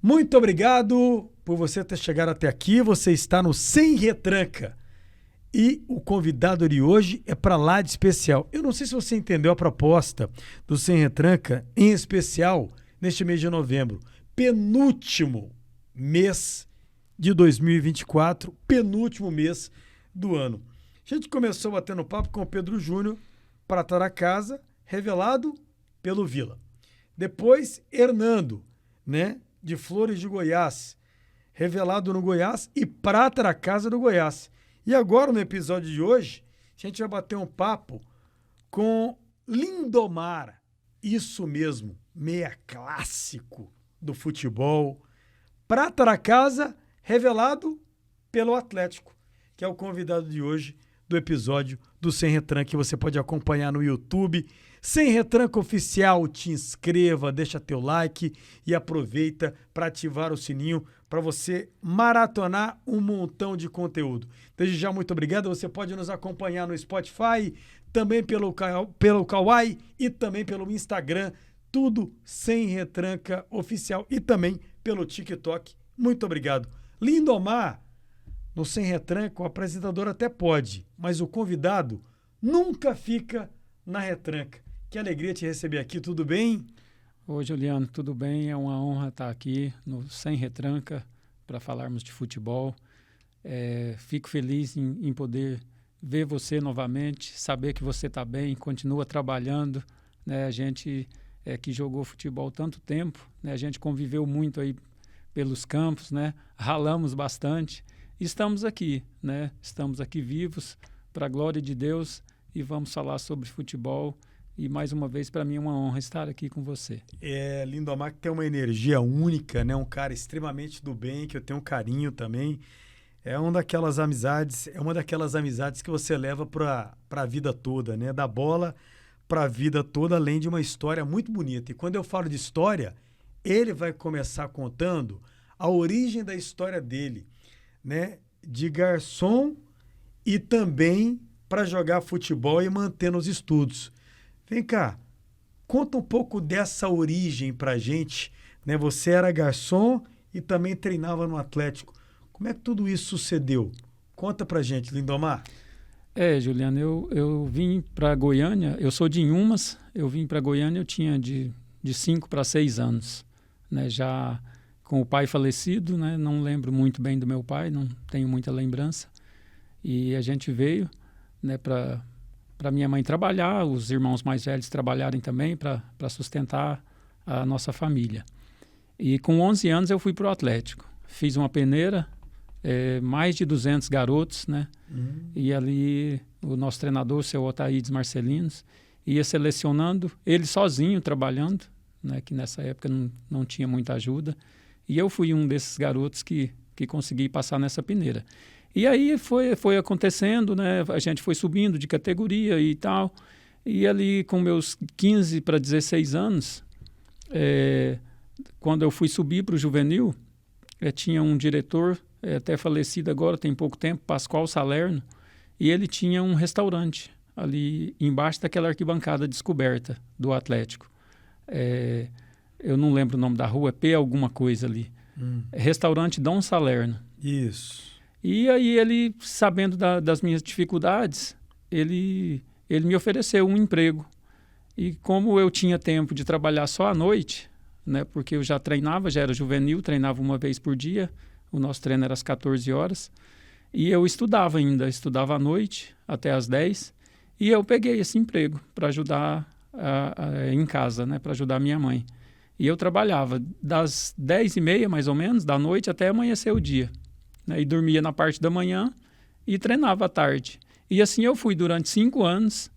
Muito obrigado por você ter chegado até aqui. Você está no Sem Retranca. E o convidado de hoje é para lá de especial. Eu não sei se você entendeu a proposta do Sem Retranca, em especial neste mês de novembro. Penúltimo mês de 2024, penúltimo mês do ano. A gente começou batendo papo com o Pedro Júnior, Prata da Casa, revelado pelo Vila. Depois, Hernando, né, de Flores de Goiás, revelado no Goiás e Prata da Casa do Goiás. E agora, no episódio de hoje, a gente vai bater um papo com Lindomar. Isso mesmo, meia clássico do futebol. Prata da Casa, revelado pelo Atlético, que é o convidado de hoje do episódio do Sem Retranca, que você pode acompanhar no YouTube. Sem Retranca Oficial, te inscreva, deixa teu like e aproveita para ativar o sininho para você maratonar um montão de conteúdo. Desde já, muito obrigado. Você pode nos acompanhar no Spotify, também pelo Kawai e também pelo Instagram, tudo Sem Retranca Oficial e também pelo TikTok. Muito obrigado. Lindomar, no Sem Retranca, o apresentador até pode, mas o convidado nunca fica na retranca. Que alegria te receber aqui, tudo bem? Oi, Juliano, tudo bem? É uma honra estar aqui no Sem Retranca para falarmos de futebol. Fico feliz em poder ver você novamente, saber que você está bem, continua trabalhando, né? A gente que jogou futebol tanto tempo, né? A gente conviveu muito aí pelos campos, né? Ralamos bastante. Estamos aqui, né? Estamos aqui vivos, para a glória de Deus, e vamos falar sobre futebol. E mais uma vez, para mim é uma honra estar aqui com você. Lindomar que tem uma energia única, né? Um cara extremamente do bem, que eu tenho um carinho também. É uma daquelas amizades que você leva para a vida toda, né? Da bola para a vida toda, além de uma história muito bonita. E quando eu falo de história, ele vai começar contando a origem da história dele, né? De garçom e também para jogar futebol e manter nos estudos. Vem cá, conta um pouco dessa origem pra gente, né? Você era garçom e também treinava no Atlético. Como é que tudo isso sucedeu? Conta pra gente, Lindomar. Juliano, eu vim para Goiânia, eu sou de Inhumas, eu vim para Goiânia, eu tinha de 5 para 6 anos, né? Já com o pai falecido, né? Não lembro muito bem do meu pai, não tenho muita lembrança. E a gente veio, né, para minha mãe trabalhar, os irmãos mais velhos trabalharem também para sustentar a nossa família. E com 11 anos eu fui para o Atlético. Fiz uma peneira, mais de 200 garotos, né? E ali o nosso treinador, o seu Otaídes Marcelinos, ia selecionando, ele sozinho trabalhando, né? Que nessa época não tinha muita ajuda. E eu fui um desses garotos que consegui passar nessa peneira. E aí foi acontecendo, né? A gente foi subindo de categoria e tal. E ali com meus 15 para 16 anos, quando eu fui subir para o juvenil, tinha um diretor, até falecido agora, tem pouco tempo, Pascoal Salerno, e ele tinha um restaurante ali embaixo daquela arquibancada descoberta do Atlético. Eu não lembro o nome da rua, P alguma coisa ali. Restaurante Dom Salerno. Isso. E aí ele, sabendo das minhas dificuldades, ele me ofereceu um emprego. E como eu tinha tempo de trabalhar só à noite, né, porque eu já treinava, já era juvenil, treinava uma vez por dia, o nosso treino era às 14 horas, e eu estudava à noite até às 10, e eu peguei esse emprego para ajudar em casa, né, para ajudar minha mãe. E eu trabalhava das 10h30, mais ou menos, da noite até amanhecer o dia. Né, e dormia na parte da manhã e treinava à tarde. E assim eu fui durante 5 anos.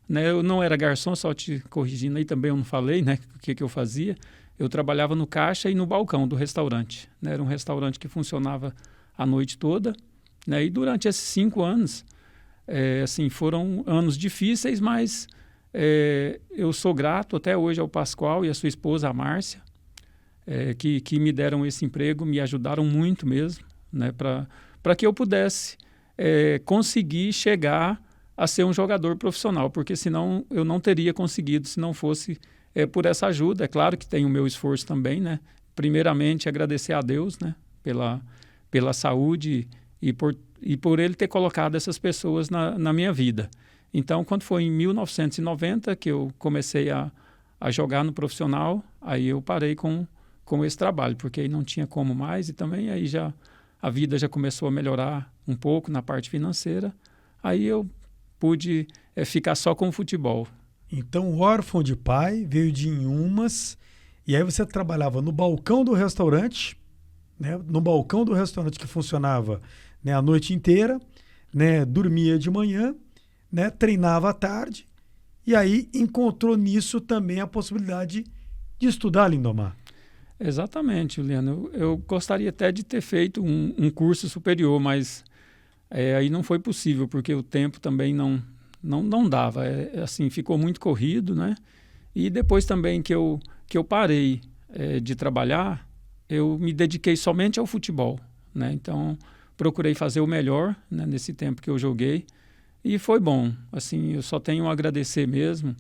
Né, eu não era garçom, só te corrigindo aí também, eu não falei, né, o que eu fazia. Eu trabalhava no caixa e no balcão do restaurante. Né, era um restaurante que funcionava a noite toda. Né, e durante esses 5 anos, assim, foram anos difíceis, mas eu sou grato até hoje ao Pascoal e à sua esposa, a Márcia, que me deram esse emprego, me ajudaram muito mesmo. Né, para que eu pudesse conseguir chegar a ser um jogador profissional, porque senão eu não teria conseguido, se não fosse por essa ajuda. É claro que tem o meu esforço também, né? primeiramente, agradecer a Deus, né, pela saúde e por Ele ter colocado essas pessoas na minha vida. Então, quando foi em 1990 que eu comecei a jogar no profissional, aí eu parei com esse trabalho, porque aí não tinha como mais, e também aí a vida já começou a melhorar um pouco na parte financeira, aí eu pude ficar só com o futebol. Então, órfão de pai, veio de Inhumas, e aí você trabalhava no balcão do restaurante, né? No balcão do restaurante que funcionava, né, a noite inteira, né? Dormia de manhã, né? Treinava à tarde, e aí encontrou nisso também a possibilidade de estudar, Lindomar. Exatamente, Juliano. Eu gostaria até de ter feito um curso superior, mas aí não foi possível, porque o tempo também não dava. Assim, ficou muito corrido, né? E depois também que eu parei de trabalhar, eu me dediquei somente ao futebol, né? Então, procurei fazer o melhor, né, nesse tempo que eu joguei. E foi bom. Assim, eu só tenho a agradecer mesmo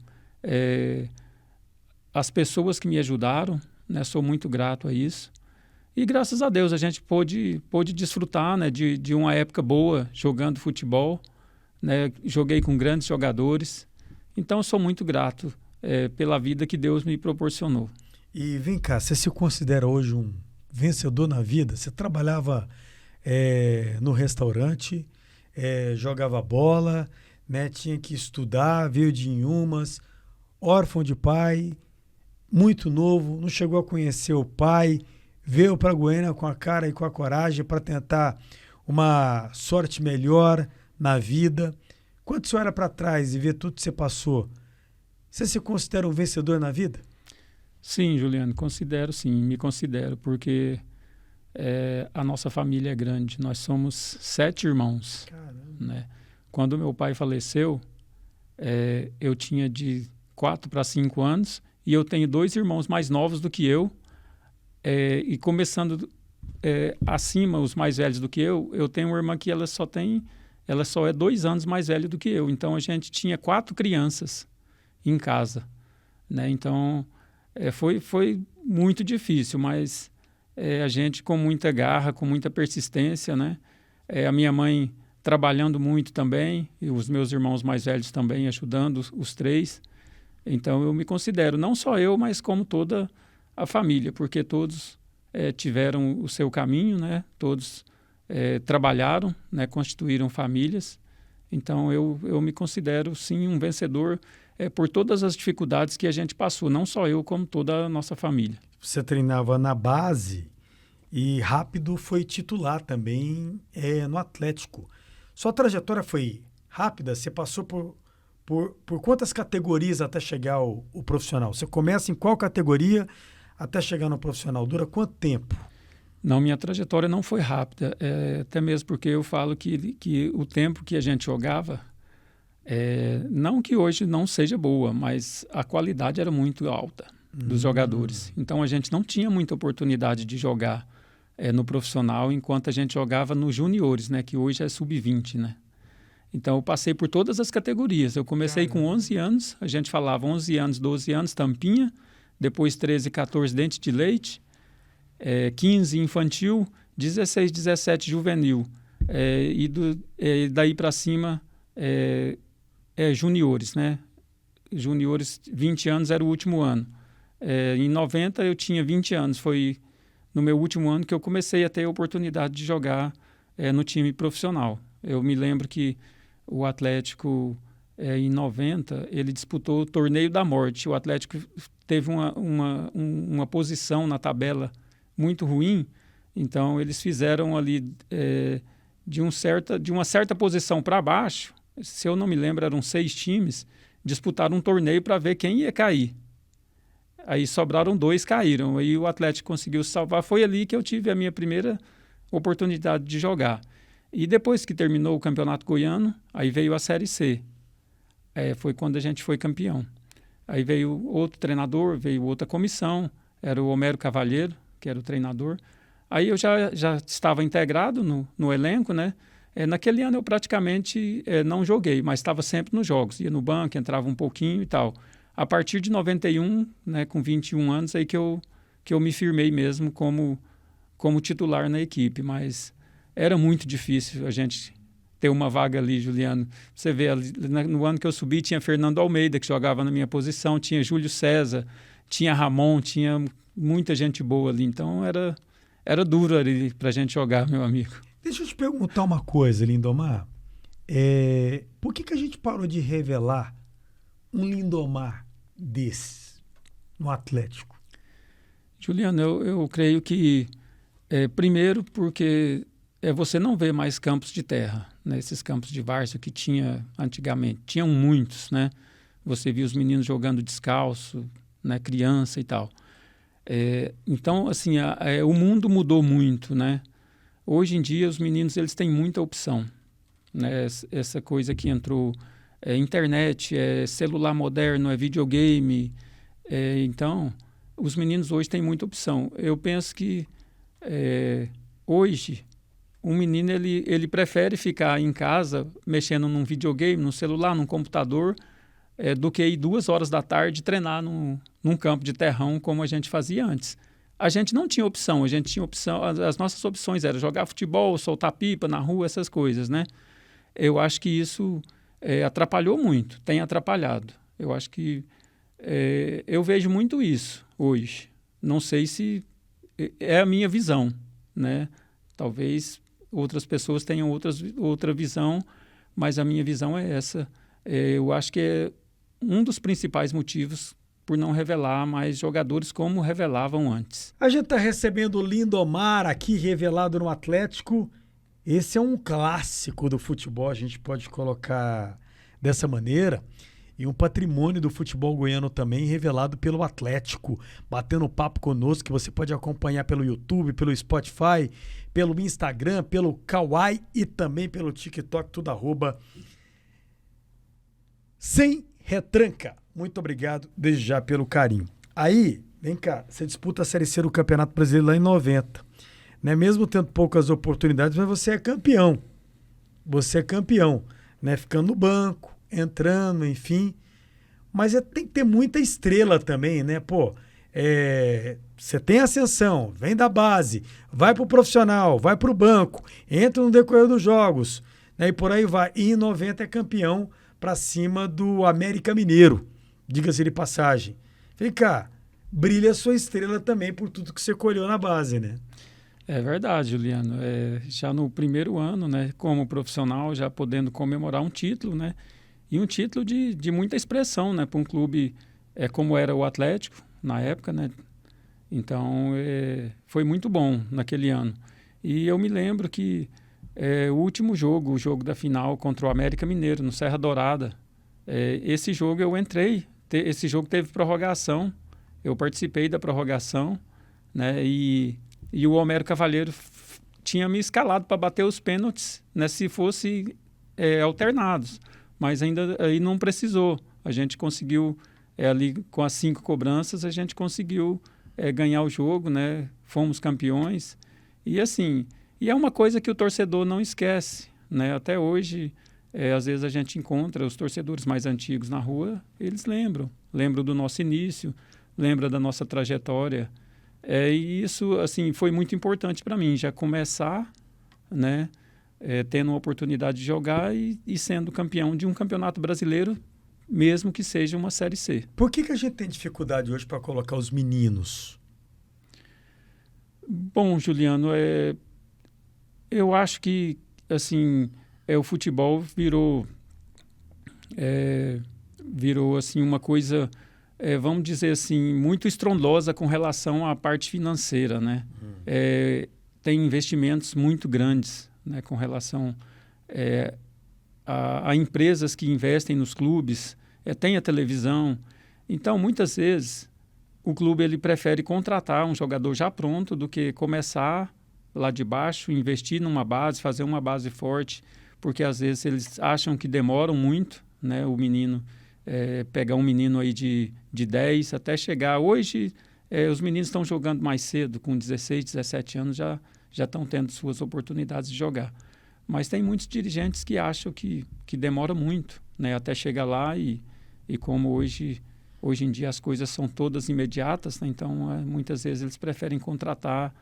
as pessoas que me ajudaram, né? Sou muito grato a isso. E graças a Deus a gente pôde desfrutar, né, de uma época boa jogando futebol, né? Joguei com grandes jogadores. Então, eu sou muito grato pela vida que Deus me proporcionou. E vem cá, você se considera hoje um vencedor na vida? Você trabalhava no restaurante, jogava bola, né? Tinha que estudar, veio de Inhumas, órfão de pai, muito novo, não chegou a conhecer o pai, veio para Goiânia com a cara e com a coragem para tentar uma sorte melhor na vida. Quando você olha para trás e vê tudo que você passou, você se considera um vencedor na vida? Sim, Juliano, considero sim, me considero, porque a nossa família é grande. Nós somos 7 irmãos. Caramba. Né? Quando meu pai faleceu, eu tinha de 4 para 5 anos e eu tenho 2 irmãos mais novos do que eu. E começando acima, os mais velhos do que eu tenho uma irmã que ela só é 2 anos mais velha do que eu. Então, a gente tinha 4 crianças em casa. Né? Então, foi muito difícil, mas a gente com muita garra, com muita persistência, né? A minha mãe trabalhando muito também, e os meus irmãos mais velhos também ajudando os 3. Então, eu me considero, não só eu, mas como toda a família, porque todos tiveram o seu caminho, né? Todos trabalharam, né? Constituíram famílias. Então, eu me considero, sim, um vencedor por todas as dificuldades que a gente passou, não só eu, como toda a nossa família. Você treinava na base e rápido foi titular também no Atlético. Sua trajetória foi rápida? Você passou por quantas categorias até chegar ao profissional? Você começa em qual categoria até chegar no profissional? Dura quanto tempo? Não, minha trajetória não foi rápida, até mesmo porque eu falo que o tempo que a gente jogava, não que hoje não seja boa, mas a qualidade era muito alta dos jogadores. Então, a gente não tinha muita oportunidade de jogar no profissional enquanto a gente jogava nos juniores, né, que hoje é sub-20, né? Então, eu passei por todas as categorias. Eu comecei com 11 anos, a gente falava 11 anos, 12 anos, tampinha, depois 13, 14, dente de leite, 15 infantil, 16, 17 juvenil, e daí para cima juniores, né? Juniores, 20 anos era o último ano. Em 90 eu tinha 20 anos, foi no meu último ano que eu comecei a ter a oportunidade de jogar no time profissional. Eu me lembro que o Atlético, em 90, ele disputou o Torneio da Morte. O Atlético teve uma posição na tabela muito ruim, então eles fizeram ali de uma certa posição para baixo, se eu não me lembro, eram 6 times, disputaram um torneio para ver quem ia cair. Aí sobraram 2, caíram. Aí o Atlético conseguiu se salvar. Foi ali que eu tive a minha primeira oportunidade de jogar. E depois que terminou o Campeonato Goiano, aí veio a Série C. Foi quando a gente foi campeão. Aí veio outro treinador, veio outra comissão, era o Homero Cavalheiro, que era o treinador. Aí eu já estava integrado no elenco, né? Naquele ano eu praticamente não joguei, mas estava sempre nos jogos. Ia no banco, entrava um pouquinho e tal. A partir de 91, né, com 21 anos, aí que eu que eu me firmei mesmo como titular na equipe, mas era muito difícil a gente ter uma vaga ali, Juliano. Você vê, no ano que eu subi, tinha Fernando Almeida, que jogava na minha posição, tinha Júlio César, tinha Ramon, tinha muita gente boa ali, então era duro ali para a gente jogar, meu amigo. Deixa eu te perguntar uma coisa, Lindomar. Por que a gente parou de revelar um Lindomar desses no Atlético? Juliano, eu creio que, primeiro, porque você não vê mais campos de terra, né? Esses campos de várzea que tinha antigamente. Tinham muitos, né? Você via os meninos jogando descalço, né? Criança e tal. Então, assim, o mundo mudou muito, né? Hoje em dia, os meninos eles têm muita opção, né? Essa coisa que entrou, internet, celular moderno, videogame. Então, os meninos hoje têm muita opção. Eu penso que hoje um menino ele prefere ficar em casa mexendo num videogame, num celular, num computador, do que ir 2 horas da tarde treinar num campo de terrão como a gente fazia antes. A gente não tinha opção, as nossas opções eram jogar futebol, soltar pipa na rua, essas coisas, né? Eu acho que isso atrapalhou muito, tem atrapalhado. Eu acho que eu vejo muito isso hoje. Não sei se é a minha visão, né? Talvez outras pessoas tenham outra visão, mas a minha visão é essa. Eu acho que é um dos principais motivos por não revelar mais jogadores como revelavam antes. A gente está recebendo o Lindomar aqui, revelado no Atlético. Esse é um clássico do futebol, a gente pode colocar dessa maneira. E um patrimônio do futebol goiano também, revelado pelo Atlético. Batendo papo conosco, que você pode acompanhar pelo YouTube, pelo Spotify, pelo Instagram, pelo Kawai e também pelo TikTok, tudo @sem retranca. Muito obrigado desde já pelo carinho. Aí, vem cá, você disputa a Série C do Campeonato Brasileiro lá em 90. Né? Mesmo tendo poucas oportunidades, mas você é campeão. Você é campeão, né? Ficando no banco, entrando, enfim. Mas tem que ter muita estrela também, né? Pô, você tem ascensão, vem da base, vai pro profissional, vai pro banco, entra no decorrer dos jogos, né? E por aí vai. E em 90 é campeão para cima do América Mineiro, diga-se de passagem. Vem cá, brilha a sua estrela também por tudo que você colheu na base, né? É verdade, Juliano. Já no primeiro ano, né, como profissional, já podendo comemorar um título, né? E um título de muita expressão, né? Para um clube como era o Atlético, na época, né? Então, foi muito bom naquele ano. E eu me lembro que o último jogo, o jogo da final contra o América Mineiro, no Serra Dourada, esse jogo eu entrei, esse jogo teve prorrogação, eu participei da prorrogação, né? E o Homero Cavalheiro tinha me escalado para bater os pênaltis, né? Se fosse alternados. Mas ainda aí não precisou. A gente conseguiu, ali com as 5 cobranças, a gente conseguiu ganhar o jogo, né? Fomos campeões. E assim, é uma coisa que o torcedor não esquece, né? Até hoje, às vezes a gente encontra os torcedores mais antigos na rua, eles lembram do nosso início, lembram da nossa trajetória. E isso, assim, foi muito importante para mim, já começar, né? Tendo uma oportunidade de jogar e sendo campeão de um campeonato brasileiro, mesmo que seja uma Série C. Por que a gente tem dificuldade hoje para colocar os meninos? Bom, Juliano, eu acho que assim, o futebol virou assim, uma coisa, vamos dizer assim, muito estrondosa com relação à parte financeira, né? Tem investimentos muito grandes, né, com relação a empresas que investem nos clubes, tem a televisão. Então, muitas vezes, o clube ele prefere contratar um jogador já pronto do que começar lá de baixo, investir numa base, fazer uma base forte, porque às vezes eles acham que demoram muito, né, o menino, pegar um menino aí de 10 até chegar. Hoje, os meninos estão jogando mais cedo, com 16, 17 anos já estão tendo suas oportunidades de jogar. Mas tem muitos dirigentes que acham que demora muito, né, até chegar lá e como hoje Hoje em dia as coisas são todas imediatas, né? Então muitas vezes eles preferem contratar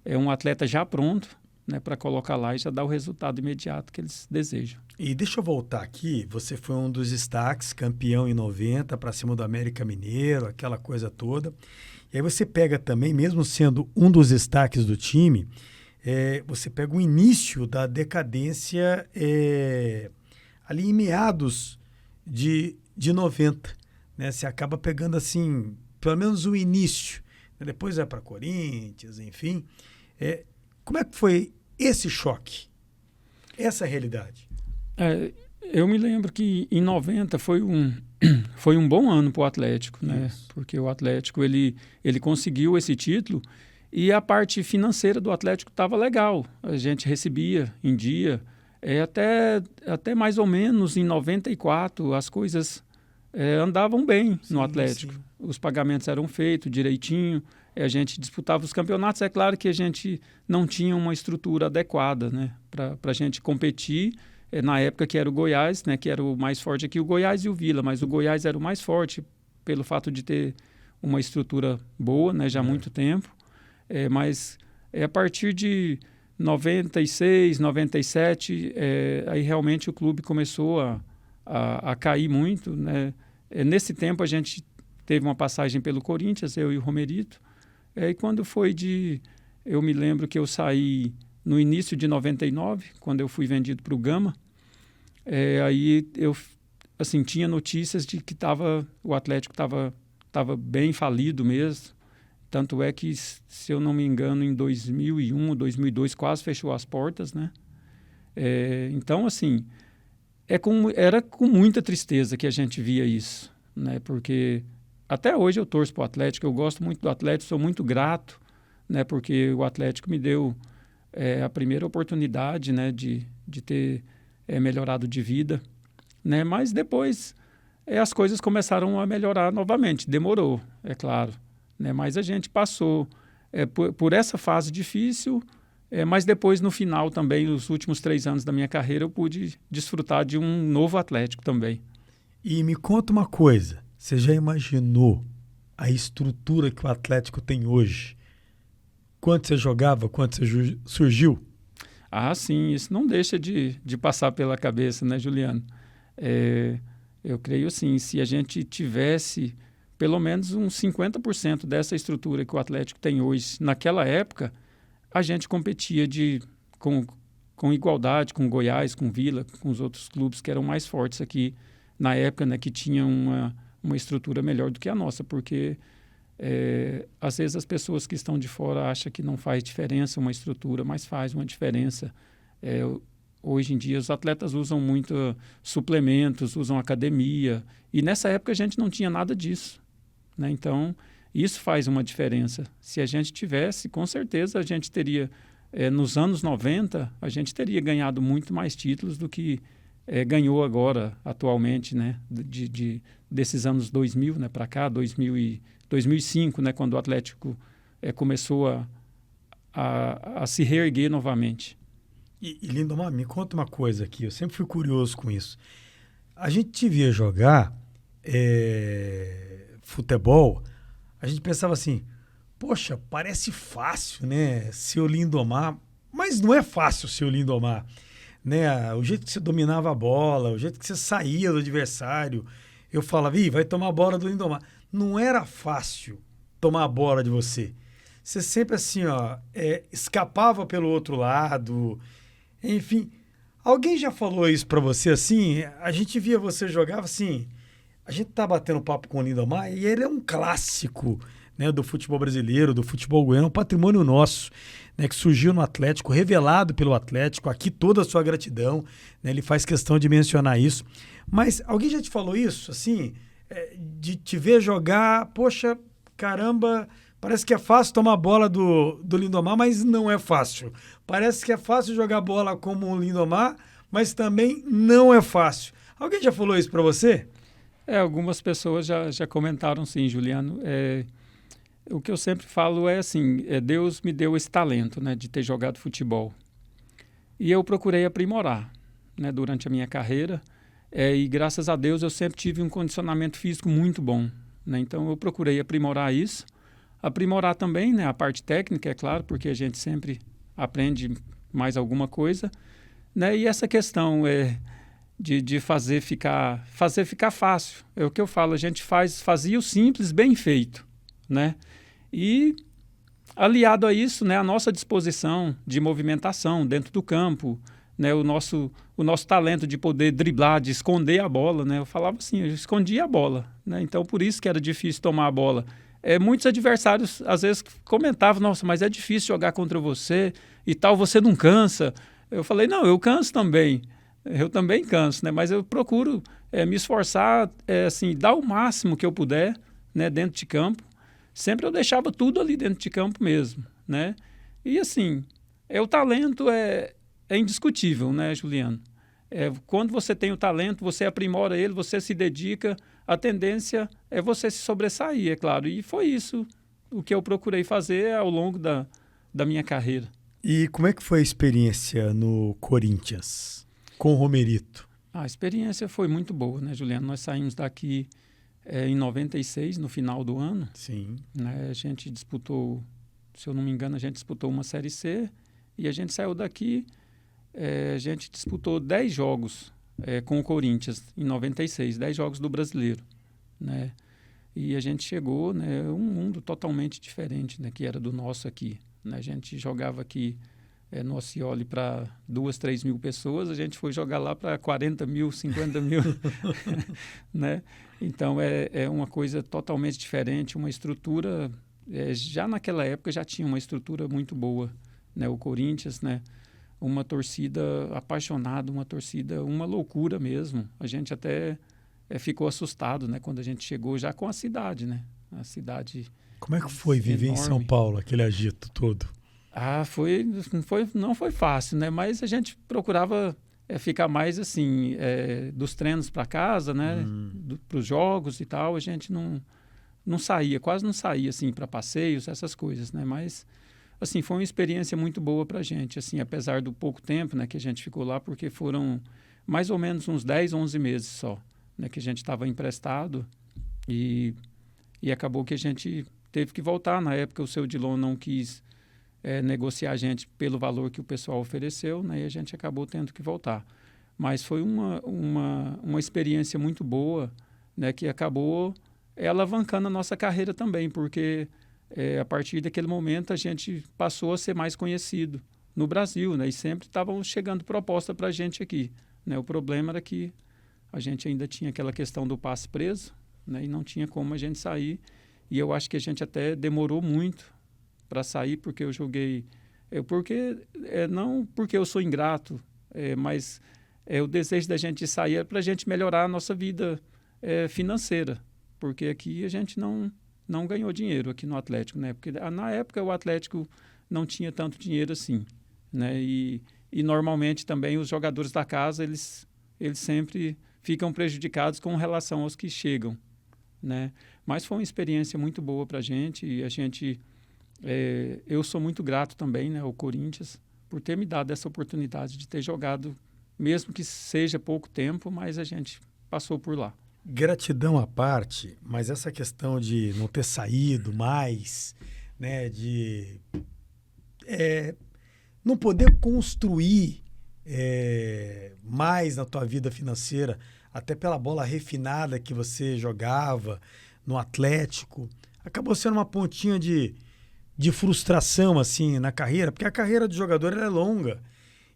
um atleta já pronto, né, para colocar lá e já dar o resultado imediato que eles desejam. E deixa eu voltar aqui, você foi um dos destaques, campeão em 90 para cima do América Mineiro, aquela coisa toda. E aí você pega também, mesmo sendo um dos destaques do time, você pega o início da decadência ali em meados de 90. Né? Você acaba pegando assim, pelo menos o início. Né? Depois vai para Corinthians, enfim. Como é que foi esse choque? Essa realidade? Eu me lembro que em 90 foi um bom ano para o Atlético, né? Porque o Atlético ele conseguiu esse título e a parte financeira do Atlético estava legal. A gente recebia em dia. Até mais ou menos em 94 as coisas andavam bem no Atlético. Sim. Os pagamentos eram feitos direitinho, a gente disputava os campeonatos. É claro que a gente não tinha uma estrutura adequada, né, para a gente competir. Na época que era o Goiás, né, que era o mais forte aqui, o Goiás e o Vila, mas o Goiás era o mais forte pelo fato de ter uma estrutura boa, né, já há muito tempo. Mas a partir de 96, 97, aí realmente o clube começou a cair muito, né? Nesse tempo a gente teve uma passagem pelo Corinthians, eu e o Romerito, e quando foi eu me lembro que eu saí no início de 99, quando eu fui vendido para o Gama, aí eu assim, tinha notícias de que o Atlético estava bem falido mesmo. Tanto é que, se eu não me engano, em 2001 ou 2002 quase fechou as portas, né? Então, assim, era com muita tristeza que a gente via isso, né? Porque até hoje eu torço para o Atlético, eu gosto muito do Atlético, sou muito grato, né? Porque o Atlético me deu a primeira oportunidade, né? De ter melhorado de vida, né? Mas depois as coisas começaram a melhorar novamente, demorou, é claro. Né, mas a gente passou por essa fase difícil, mas depois, no final também, os últimos 3 anos da minha carreira, eu pude desfrutar de um novo Atlético também. E me conta uma coisa, você já imaginou a estrutura que o Atlético tem hoje? Quando você jogava, quando você surgiu? Ah, sim, isso não deixa de passar pela cabeça, né, Juliano? Eu creio, sim, se a gente tivesse pelo menos uns 50% dessa estrutura que o Atlético tem hoje, naquela época, a gente competia com igualdade com o Goiás, com o Vila, com os outros clubes que eram mais fortes aqui na época, né, que tinham uma estrutura melhor do que a nossa, porque às vezes as pessoas que estão de fora acham que não faz diferença uma estrutura, mas faz uma diferença. Hoje em dia os atletas usam muito suplementos, usam academia, e nessa época a gente não tinha nada disso. Né? Então, isso faz uma diferença. Se a gente tivesse, com certeza a gente teria, nos anos 90, a gente teria ganhado muito mais títulos do que ganhou agora, atualmente, né? Desses anos 2000, né, para cá, 2005, né, quando o Atlético começou a se reerguer novamente. E Lindomar, me conta uma coisa aqui, eu sempre fui curioso com isso. A gente te via jogar futebol, a gente pensava assim, poxa, parece fácil, né, ser o Lindomar, mas não é fácil ser o Lindomar, né, o jeito que você dominava a bola, o jeito que você saía do adversário, eu falava, vai tomar a bola do Lindomar. Não era fácil tomar a bola de você. Você sempre assim, escapava pelo outro lado, enfim. Alguém já falou isso pra você assim? A gente via você jogar assim, a gente tá batendo papo com o Lindomar e ele é um clássico, né, do futebol brasileiro, do futebol goiano, um patrimônio nosso, né, que surgiu no Atlético, revelado pelo Atlético, aqui toda a sua gratidão, né, ele faz questão de mencionar isso. Mas alguém já te falou isso, assim, de te ver jogar, poxa, caramba, parece que é fácil tomar a bola do Lindomar, mas não é fácil. Parece que é fácil jogar bola como o Lindomar, mas também não é fácil. Alguém já falou isso para você? Algumas pessoas já comentaram sim, Juliano. O que eu sempre falo é assim, Deus me deu esse talento, né, de ter jogado futebol. E eu procurei aprimorar, né, durante a minha carreira. E graças a Deus eu sempre tive um condicionamento físico muito bom. né? Então, eu procurei aprimorar isso. Aprimorar também, né, a parte técnica, é claro, porque a gente sempre aprende mais alguma coisa, né? E essa questão de fazer ficar fácil. É o que eu falo, a gente fazia o simples bem feito, né? E aliado a isso, né, a nossa disposição de movimentação dentro do campo, né, o nosso talento de poder driblar, de esconder a bola, né? Eu falava assim, eu escondia a bola, né? Então, por isso que era difícil tomar a bola. Muitos adversários, às vezes, comentavam, nossa, mas é difícil jogar contra você e tal, você não cansa. Eu falei, não, eu canso também. Eu também canso, né? Mas eu procuro me esforçar, assim, dar o máximo que eu puder, né, dentro de campo. Sempre eu deixava tudo ali dentro de campo mesmo, né? E, assim, o talento é indiscutível, né, Juliano? Quando você tem o talento, você aprimora ele, você se dedica, a tendência é você se sobressair, é claro. E foi isso o que eu procurei fazer ao longo da minha carreira. E como é que foi a experiência no Corinthians com o Romerito? A experiência foi muito boa, né, Juliano? Nós saímos daqui em 96, no final do ano. Sim. Né? A gente disputou, se eu não me engano, a gente disputou uma Série C e a gente saiu daqui, a gente disputou 10 jogos com o Corinthians em 96, 10 jogos do Brasileiro, né? E a gente chegou, né, um mundo totalmente diferente, né, que era do nosso aqui, né? A gente jogava aqui no Osceola para 2, 3 mil pessoas, a gente foi jogar lá para 40 mil, 50 mil, né? Então, é uma coisa totalmente diferente, uma estrutura, já naquela época já tinha uma estrutura muito boa, né? O Corinthians, né? Uma torcida apaixonada, uma torcida, uma loucura mesmo. A gente até ficou assustado, né? Quando a gente chegou já com a cidade, né? A cidade Como é que foi viver enorme. Em São Paulo, aquele agito todo? Não foi fácil, né? Mas a gente procurava ficar mais assim, dos treinos para casa, né? Para os jogos e tal. A gente não saía, quase não saía assim para passeios, essas coisas, né? Mas assim, foi uma experiência muito boa para a gente, assim, apesar do pouco tempo, né, que a gente ficou lá, porque foram mais ou menos uns 10, 11 meses só, né, que a gente estava emprestado e acabou que a gente teve que voltar. Na época, o seu Dilon não quis negociar a gente pelo valor que o pessoal ofereceu, né, e a gente acabou tendo que voltar. Mas foi uma experiência muito boa, né, que acabou alavancando a nossa carreira também, porque a partir daquele momento a gente passou a ser mais conhecido no Brasil, né? E sempre estavam chegando proposta para a gente aqui, né? O problema era que a gente ainda tinha aquela questão do passe preso, né? E não tinha como a gente sair. E eu acho que a gente até demorou muito para sair, porque eu joguei... não porque eu sou ingrato, mas o desejo da gente sair é para a gente melhorar a nossa vida financeira, porque aqui a gente não ganhou dinheiro aqui no Atlético, né? Porque na época o Atlético não tinha tanto dinheiro assim, né? E normalmente também os jogadores da casa, eles sempre ficam prejudicados com relação aos que chegam, né? Mas foi uma experiência muito boa para a gente e a gente... eu sou muito grato também, né, ao Corinthians por ter me dado essa oportunidade de ter jogado, mesmo que seja pouco tempo, mas a gente passou por lá. Gratidão à parte, mas essa questão de não ter saído mais, né, de não poder construir mais na tua vida financeira, até pela bola refinada que você jogava no Atlético, acabou sendo uma pontinha de frustração assim na carreira, porque a carreira do jogador ela é longa.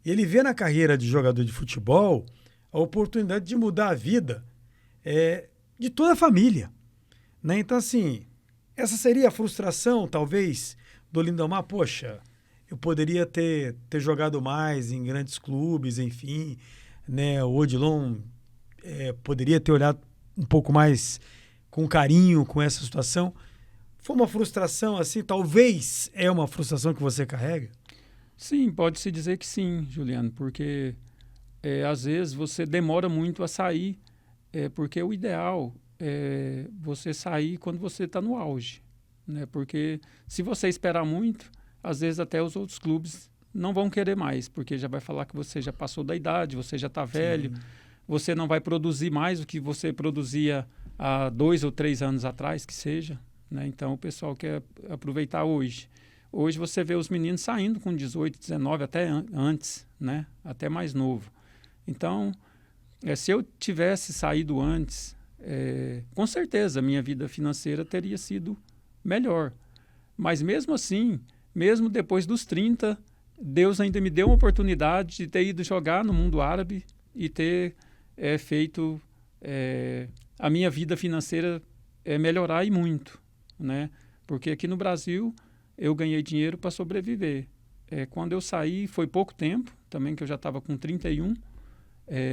E ele vê na carreira de jogador de futebol a oportunidade de mudar a vida de toda a família, né? Então, assim, essa seria a frustração, talvez, do Lindomar. Poxa, eu poderia ter jogado mais em grandes clubes, enfim, né? O Odilon poderia ter olhado um pouco mais com carinho com essa situação. Foi uma frustração, assim, talvez é uma frustração que você carrega? Sim, pode-se dizer que sim, Juliano, porque às vezes você demora muito a sair, porque o ideal é você sair quando você está no auge, né? Porque se você esperar muito, às vezes até os outros clubes não vão querer mais, porque já vai falar que você já passou da idade, você já está velho, você não vai produzir mais o que você produzia há 2 ou 3 anos atrás, que seja, né? Então o pessoal quer aproveitar hoje. Hoje você vê os meninos saindo com 18, 19, até antes, né? Até mais novo. Então, se eu tivesse saído antes, com certeza a minha vida financeira teria sido melhor. Mas mesmo assim, mesmo depois dos 30, Deus ainda me deu uma oportunidade de ter ido jogar no mundo árabe e ter feito a minha vida financeira melhorar e muito, né? Porque aqui no Brasil eu ganhei dinheiro para sobreviver. Quando eu saí, foi pouco tempo, também que eu já estava com 31,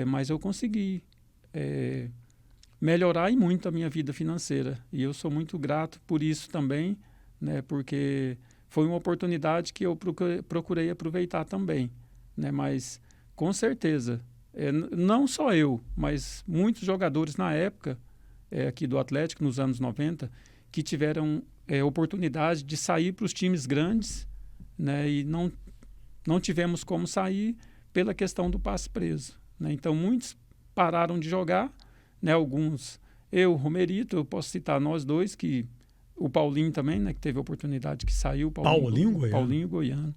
mas eu consegui melhorar e muito a minha vida financeira. E eu sou muito grato por isso também, né? Porque foi uma oportunidade que eu procurei aproveitar também, né? Mas, com certeza, não só eu, mas muitos jogadores na época, aqui do Atlético, nos anos 90, que tiveram oportunidade de sair para os times grandes, né? E não tivemos como sair pela questão do passe preso, né? Então, muitos pararam de jogar, né? Alguns, eu, Romerito, eu posso citar nós dois, que o Paulinho também, né? Que teve a oportunidade, que saiu. Paulinho Goiano.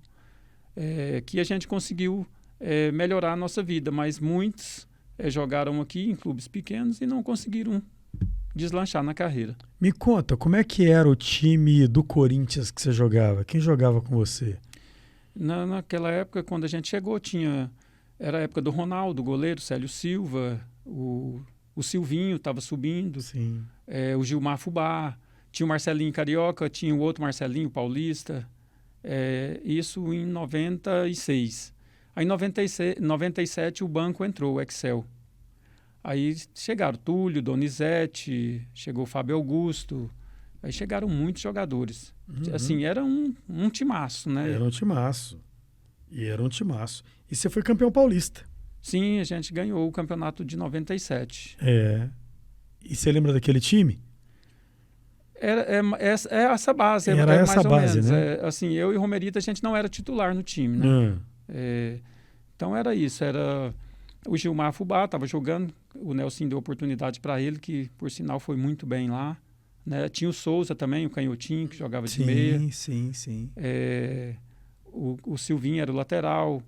Que a gente conseguiu melhorar a nossa vida, mas muitos jogaram aqui em clubes pequenos e não conseguiram deslanchar na carreira. Me conta, como é que era o time do Corinthians que você jogava? Quem jogava com você? Naquela época, quando a gente chegou, era a época do Ronaldo, goleiro, Célio Silva, o Silvinho estava subindo, Sim. O Gilmar Fubá, tinha o Marcelinho Carioca, tinha o outro Marcelinho Paulista, isso em 96. Aí em 97 o banco entrou, o Excel. Aí chegaram Túlio, Donizete, chegou Fábio Augusto, aí chegaram muitos jogadores. Uhum. Assim, era um timaço, né? Era um timaço. E você foi campeão paulista. Sim, a gente ganhou o campeonato de 97. E você lembra daquele time? Essa base. Era essa mais base, ou menos, né? Assim, eu e Romerito, a gente não era titular no time, né? Então era isso, era o Gilmar Fubá, estava jogando, o Nelson deu oportunidade para ele, que por sinal foi muito bem lá, né? Tinha o Souza também, o canhotinho, que jogava de meia. Sim. O Silvinho era o lateral.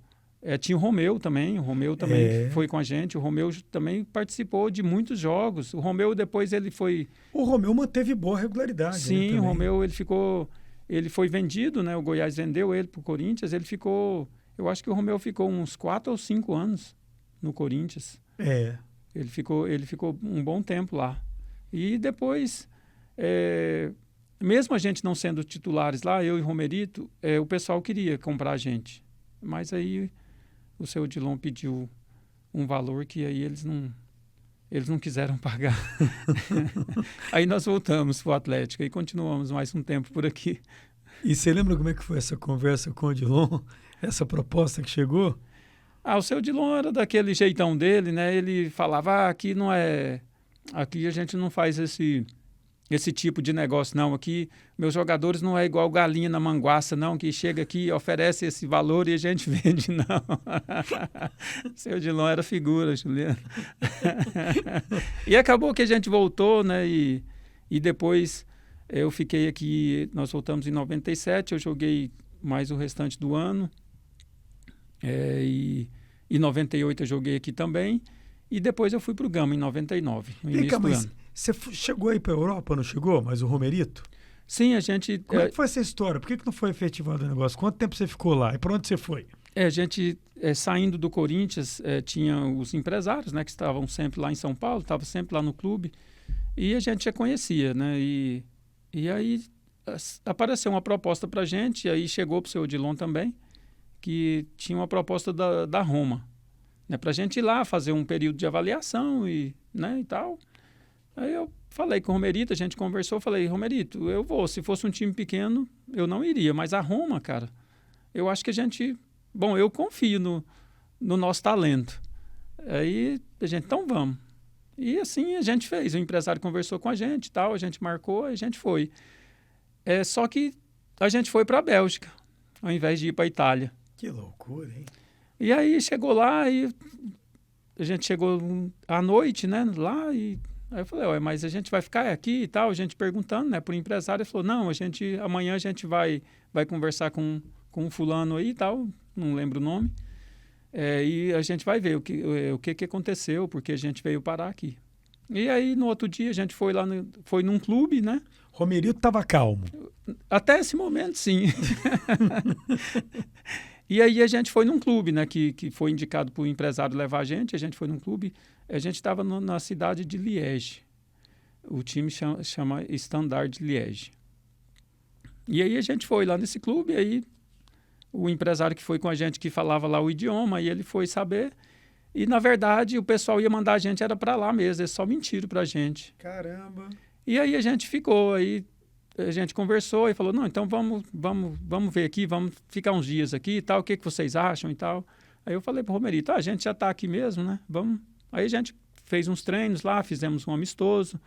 Tinha o Romeu também que foi com a gente. O Romeu também participou de muitos jogos. O Romeu depois ele foi... O Romeu manteve boa regularidade. Sim, né, o Romeu ele foi vendido, né? O Goiás vendeu ele para o Corinthians. Eu acho que o Romeu ficou uns 4 ou 5 anos no Corinthians. Ele ficou um bom tempo lá. E depois, mesmo a gente não sendo titulares lá, eu e o Romerito, o pessoal queria comprar a gente. Mas aí o seu Odilon pediu um valor que aí eles não quiseram pagar. Aí nós voltamos para o Atlético e continuamos mais um tempo por aqui. E você lembra como é que foi essa conversa com o Odilon? Essa proposta que chegou? O seu Odilon era daquele jeitão dele, né? Ele falava, aqui a gente não faz esse tipo de negócio, não. Aqui, meus jogadores não é igual galinha na manguaça, não, que chega aqui, oferece esse valor e a gente vende, não. Seu Odilon era figura, Juliano. E acabou que a gente voltou, né? E depois eu fiquei aqui, nós voltamos em 97, eu joguei mais o restante do ano. E em 98 eu joguei aqui também. E depois eu fui para o Gama em 99, no início do ano. Você chegou aí para a Europa, não chegou? Mas o Romerito? Sim, a gente... Como é que foi essa história? Por que não foi efetivado o negócio? Quanto tempo você ficou lá? E para onde você foi? A gente, saindo do Corinthians, tinha os empresários, né, que estavam sempre lá em São Paulo, estavam sempre lá no clube, e a gente já conhecia, né? E aí apareceu uma proposta para a gente, e aí chegou para o seu Odilon também, que tinha uma proposta da Roma, né, para a gente ir lá fazer um período de avaliação e tal. Aí eu falei com o Romerito, a gente conversou, falei, Romerito, eu vou, se fosse um time pequeno, eu não iria, mas a Roma, cara, eu acho que a gente, eu confio no nosso talento. Aí a gente, então vamos. E assim a gente fez, o empresário conversou com a gente, a gente marcou, a gente foi. Só que a gente foi para a Bélgica, ao invés de ir para a Itália. Que loucura, hein? E aí chegou lá e a gente chegou à noite, né, lá, e Aí eu falei, mas a gente vai ficar aqui e tal, a gente perguntando, né, pro empresário. Ele falou, não, amanhã a gente vai conversar com um fulano aí e tal, não lembro o nome, e a gente vai ver o que aconteceu, porque a gente veio parar aqui. E aí, no outro dia, a gente foi lá, foi num clube, né? Romerito estava calmo. Até esse momento, sim. E aí a gente foi num clube, né? Que foi indicado para o empresário levar a gente foi num clube. A gente estava na cidade de Liège. O time chama Standard de Liège. E aí a gente foi lá nesse clube, aí o empresário que foi com a gente, que falava lá o idioma, e ele foi saber. E, na verdade, o pessoal ia mandar a gente, era para lá mesmo, eles só mentiram para a gente. Caramba! E aí a gente ficou, aí a gente conversou e falou, não, então vamos ver aqui, vamos ficar uns dias aqui e tal, o que vocês acham e tal. Aí eu falei pro Romerito, a gente já está aqui mesmo, né? Vamos. Aí a gente fez uns treinos lá, fizemos um amistoso,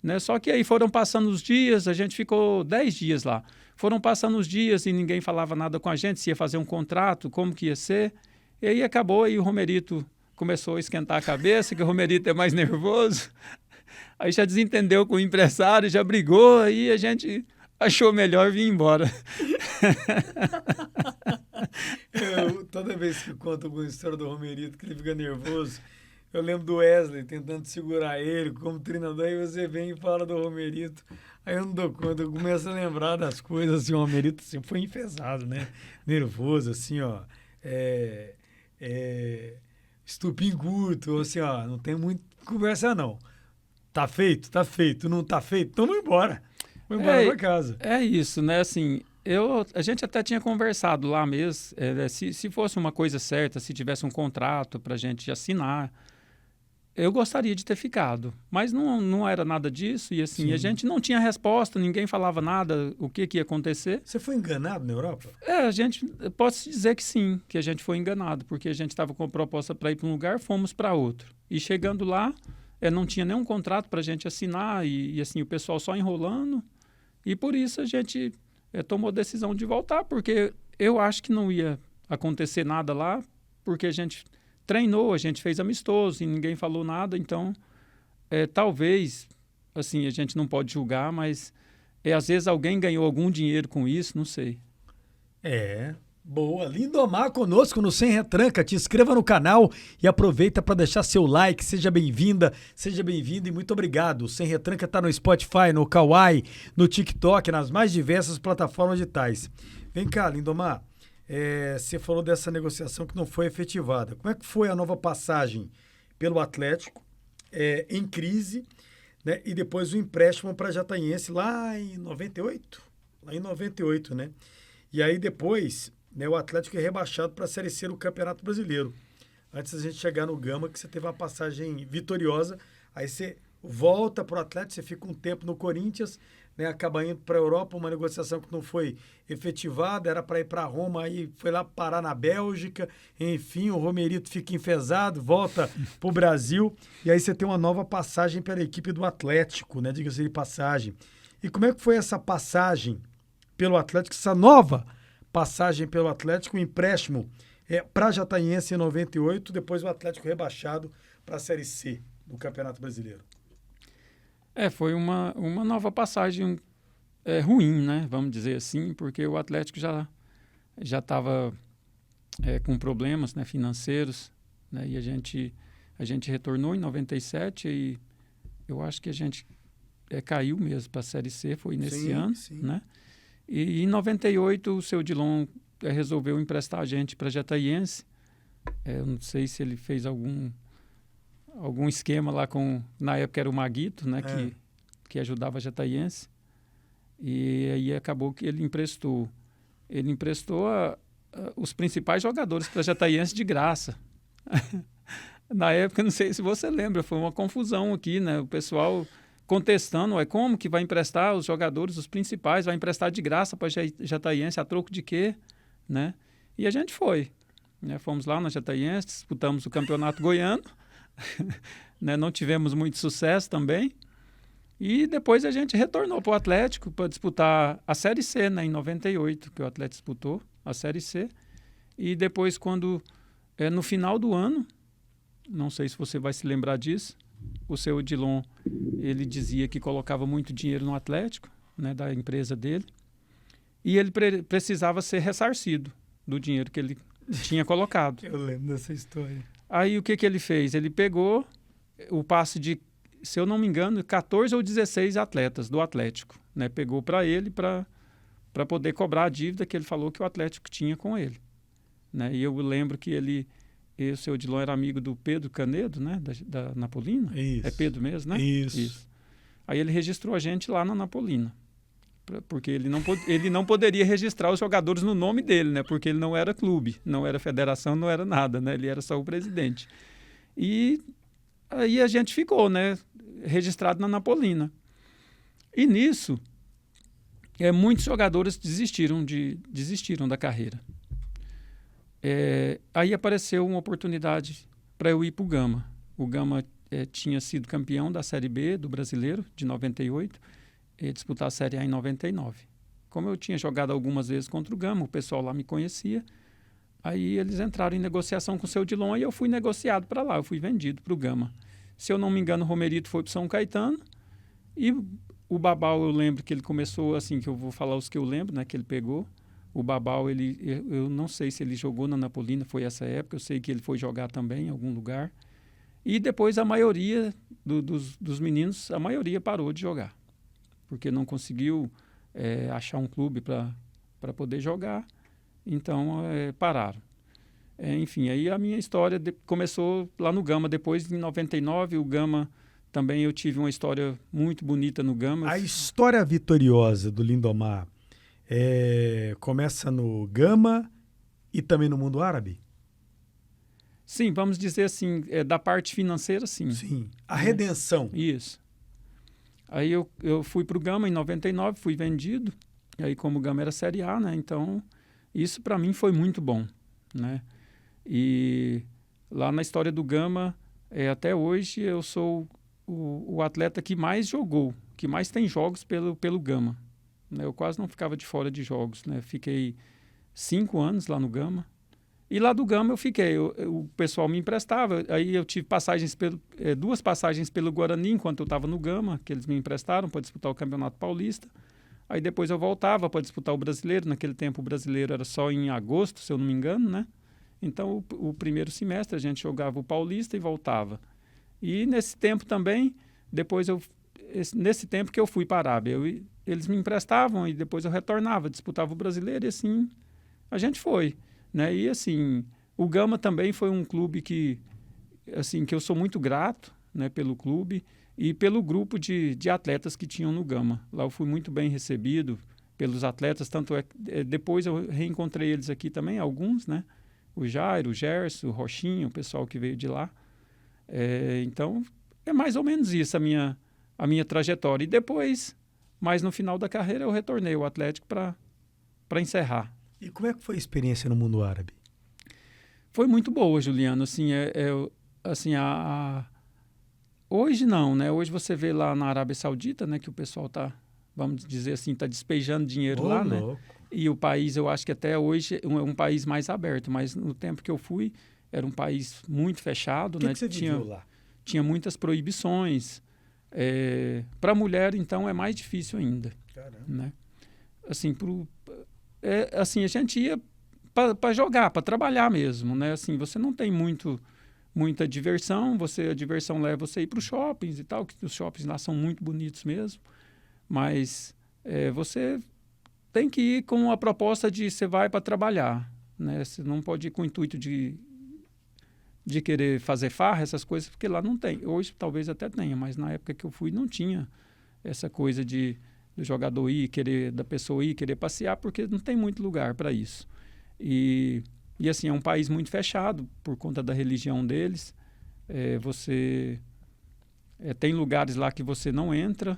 né? Só que aí foram passando os dias, a gente ficou 10 dias lá. Foram passando os dias e ninguém falava nada com a gente, se ia fazer um contrato, como que ia ser. E aí acabou, e o Romerito começou a esquentar a cabeça, que o Romerito é mais nervoso. Aí já desentendeu com o empresário, já brigou, aí a gente achou melhor vir embora. Toda vez que eu conto alguma história do Romerito, que ele fica nervoso, eu lembro do Wesley tentando segurar ele como treinador, aí você vem e fala do Romerito, aí eu não dou conta, eu começo a lembrar das coisas, assim, o Romerito assim, foi enfesado, né? Nervoso, assim, ó, estupim curto, assim, ó, não tem muito conversa não. Tá feito, não tá feito, então vamos embora. Vamos embora pra casa. É isso, né? Assim, a gente até tinha conversado lá mesmo, se fosse uma coisa certa, se tivesse um contrato pra gente assinar, eu gostaria de ter ficado. Mas não era nada disso, e assim, a gente não tinha resposta, ninguém falava nada, o que ia acontecer. Você foi enganado na Europa? Posso dizer que sim, que a gente foi enganado, porque a gente estava com a proposta para ir para um lugar, fomos para outro. E chegando lá, não tinha nenhum contrato para a gente assinar e assim, o pessoal só enrolando. E por isso a gente tomou a decisão de voltar, porque eu acho que não ia acontecer nada lá, porque a gente treinou, a gente fez amistoso e ninguém falou nada. Então, talvez, assim, a gente não pode julgar, mas às vezes alguém ganhou algum dinheiro com isso, não sei. Boa, Lindomar conosco no Sem Retranca. Te inscreva no canal e aproveita para deixar seu like. Seja bem-vinda, seja bem-vindo e muito obrigado. O Sem Retranca está no Spotify, no Kawai, no TikTok, nas mais diversas plataformas digitais. Vem cá, Lindomar, você falou dessa negociação que não foi efetivada. Como é que foi a nova passagem pelo Atlético em crise, né? E depois o empréstimo para Jataiense lá em 98? Lá em 98, né? E aí depois, né, o Atlético é rebaixado para a Série C do Campeonato Brasileiro. Antes da gente chegar no Gama, que você teve uma passagem vitoriosa, aí você volta para o Atlético, você fica um tempo no Corinthians, né, acaba indo para a Europa, uma negociação que não foi efetivada, era para ir para Roma, aí foi lá parar na Bélgica, enfim, o Romerito fica enfesado, volta para o Brasil, e aí você tem uma nova passagem pela equipe do Atlético, né, diga-se de passagem. E como é que foi essa passagem pelo Atlético, essa nova passagem pelo Atlético, o empréstimo para Jataiense em 98, depois o Atlético rebaixado para a Série C do Campeonato Brasileiro? Foi uma nova passagem ruim, né? Vamos dizer assim, porque o Atlético já estava com problemas, né, financeiros, né? E a gente retornou em 97 e eu acho que a gente caiu mesmo para a Série C, foi nesse ano, sim. Né? E em 98 o seu Dilon resolveu emprestar a gente para Jataiense. Eu não sei se ele fez algum esquema lá na época era o Maguito, né, que ajudava a Jataiense. E aí acabou que ele emprestou os principais jogadores para Jataiense de graça. Na época, não sei se você lembra, foi uma confusão aqui, né? O pessoal contestando, como que vai emprestar os jogadores, os principais, vai emprestar de graça para Jataiense, a troco de quê? Né? E a gente foi. Né? Fomos lá na Jataiense, disputamos o Campeonato Goiano, né? Não tivemos muito sucesso também, e depois a gente retornou para o Atlético para disputar a Série C, né? Em 98, que o Atlético disputou a Série C, e depois quando, no final do ano, não sei se você vai se lembrar disso, o seu Odilon, ele dizia que colocava muito dinheiro no Atlético, né, da empresa dele, e ele precisava ser ressarcido do dinheiro que ele tinha colocado. Eu lembro dessa história. Aí o que ele fez? Ele pegou o passe de, se eu não me engano, 14 ou 16 atletas do Atlético, né? Pegou para ele para poder cobrar a dívida que ele falou que o Atlético tinha com ele, né? E eu lembro que o seu Odilon era amigo do Pedro Canedo, né? Da Napolina. Isso. É Pedro mesmo, né? Isso. Aí ele registrou a gente lá na Napolina, porque ele não poderia registrar os jogadores no nome dele, né? Porque ele não era clube, não era federação, não era nada, né? Ele era só o presidente. E aí a gente ficou, né? Registrado na Napolina. E nisso, muitos jogadores desistiram da carreira. Aí apareceu uma oportunidade para eu ir para o Gama. O Gama tinha sido campeão da Série B do Brasileiro, de 98, e disputar a Série A em 99. Como eu tinha jogado algumas vezes contra o Gama, o pessoal lá me conhecia, aí eles entraram em negociação com o seu Odilon e eu fui negociado para lá, eu fui vendido para o Gama. Se eu não me engano, o Romerito foi para São Caetano e o Babau, eu lembro que ele começou assim, que eu vou falar os que eu lembro, né, que ele pegou. O Babau, eu não sei se ele jogou na Napolina, foi essa época, eu sei que ele foi jogar também em algum lugar. E depois a maioria dos meninos, a maioria parou de jogar, porque não conseguiu achar um clube para poder jogar, então pararam. Enfim, aí a minha história começou lá no Gama. Depois, em 99, o Gama também eu tive uma história muito bonita no Gama. A história vitoriosa do Lindomar começa no Gama e também no mundo árabe? Sim, vamos dizer assim, da parte financeira, sim. Sim, a redenção. Isso. Aí eu fui para o Gama em 99, fui vendido. E aí, como o Gama era Série A, né? Então, isso para mim foi muito bom, né? E lá na história do Gama, até hoje eu sou o atleta que mais jogou, que mais tem jogos pelo Gama, né? Eu quase não ficava de fora de jogos, né? Fiquei 5 anos lá no Gama. E lá do Gama eu fiquei, o pessoal me emprestava, aí eu tive duas passagens pelo Guarani enquanto eu estava no Gama, que eles me emprestaram para disputar o Campeonato Paulista. Aí depois eu voltava para disputar o Brasileiro, naquele tempo o Brasileiro era só em agosto, se eu não me engano, né? Então o primeiro semestre a gente jogava o Paulista e voltava. E nesse tempo também, nesse tempo que eu fui para a Arábia, eles me emprestavam e depois eu retornava, disputava o Brasileiro e assim a gente foi. Né? E assim, o Gama também foi um clube que eu sou muito grato, né, pelo clube e pelo grupo de atletas que tinham no Gama. Lá eu fui muito bem recebido pelos atletas, tanto depois eu reencontrei eles aqui também, alguns, né? O Jairo, o Gerson, o Rochinho, o pessoal que veio de lá. Então, é mais ou menos isso a minha trajetória. E depois, mais no final da carreira, eu retornei ao Atlético para encerrar. E como é que foi a experiência no mundo árabe? Foi muito boa, Juliano. Assim, hoje não, né? Hoje você vê lá na Arábia Saudita, né, que o pessoal está, vamos dizer assim, está despejando dinheiro lá, louco. né? E o país, eu acho que até hoje é um país mais aberto, mas no tempo que eu fui, era um país muito fechado, né? Que você viveu lá? Tinha muitas proibições. Para a mulher, então, é mais difícil ainda. Caramba. Né? Assim, a gente ia para jogar, para trabalhar mesmo, né? Assim, você não tem muita diversão, a diversão leva você a ir para os shoppings e tal, que os shoppings lá são muito bonitos mesmo, mas você tem que ir com a proposta de você vai para trabalhar, né? Você não pode ir com o intuito de querer fazer farra, essas coisas, porque lá não tem. Hoje talvez até tenha, mas na época que eu fui não tinha essa coisa do jogador da pessoa ir, querer passear, porque não tem muito lugar para isso. E assim, é um país muito fechado por conta da religião deles. Tem lugares lá que você não entra,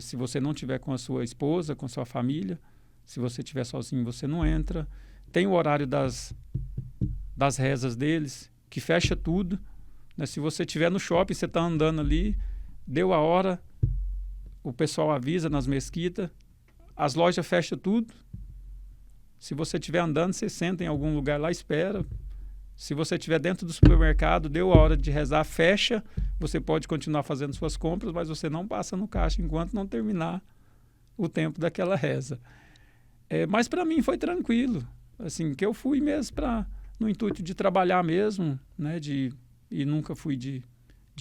se você não tiver com a sua esposa, com a sua família. Se você estiver sozinho, você não entra. Tem o horário das rezas deles, que fecha tudo, né? Se você estiver no shopping, você está andando ali, deu a hora, o pessoal avisa nas mesquitas, as lojas fecham tudo. Se você estiver andando, você senta em algum lugar lá, espera, Se você estiver dentro do supermercado, deu a hora de rezar, fecha, você pode continuar fazendo suas compras, mas você não passa no caixa enquanto não terminar o tempo daquela reza. Mas para mim foi tranquilo, assim, que eu fui mesmo no intuito de trabalhar mesmo, né, e nunca fui de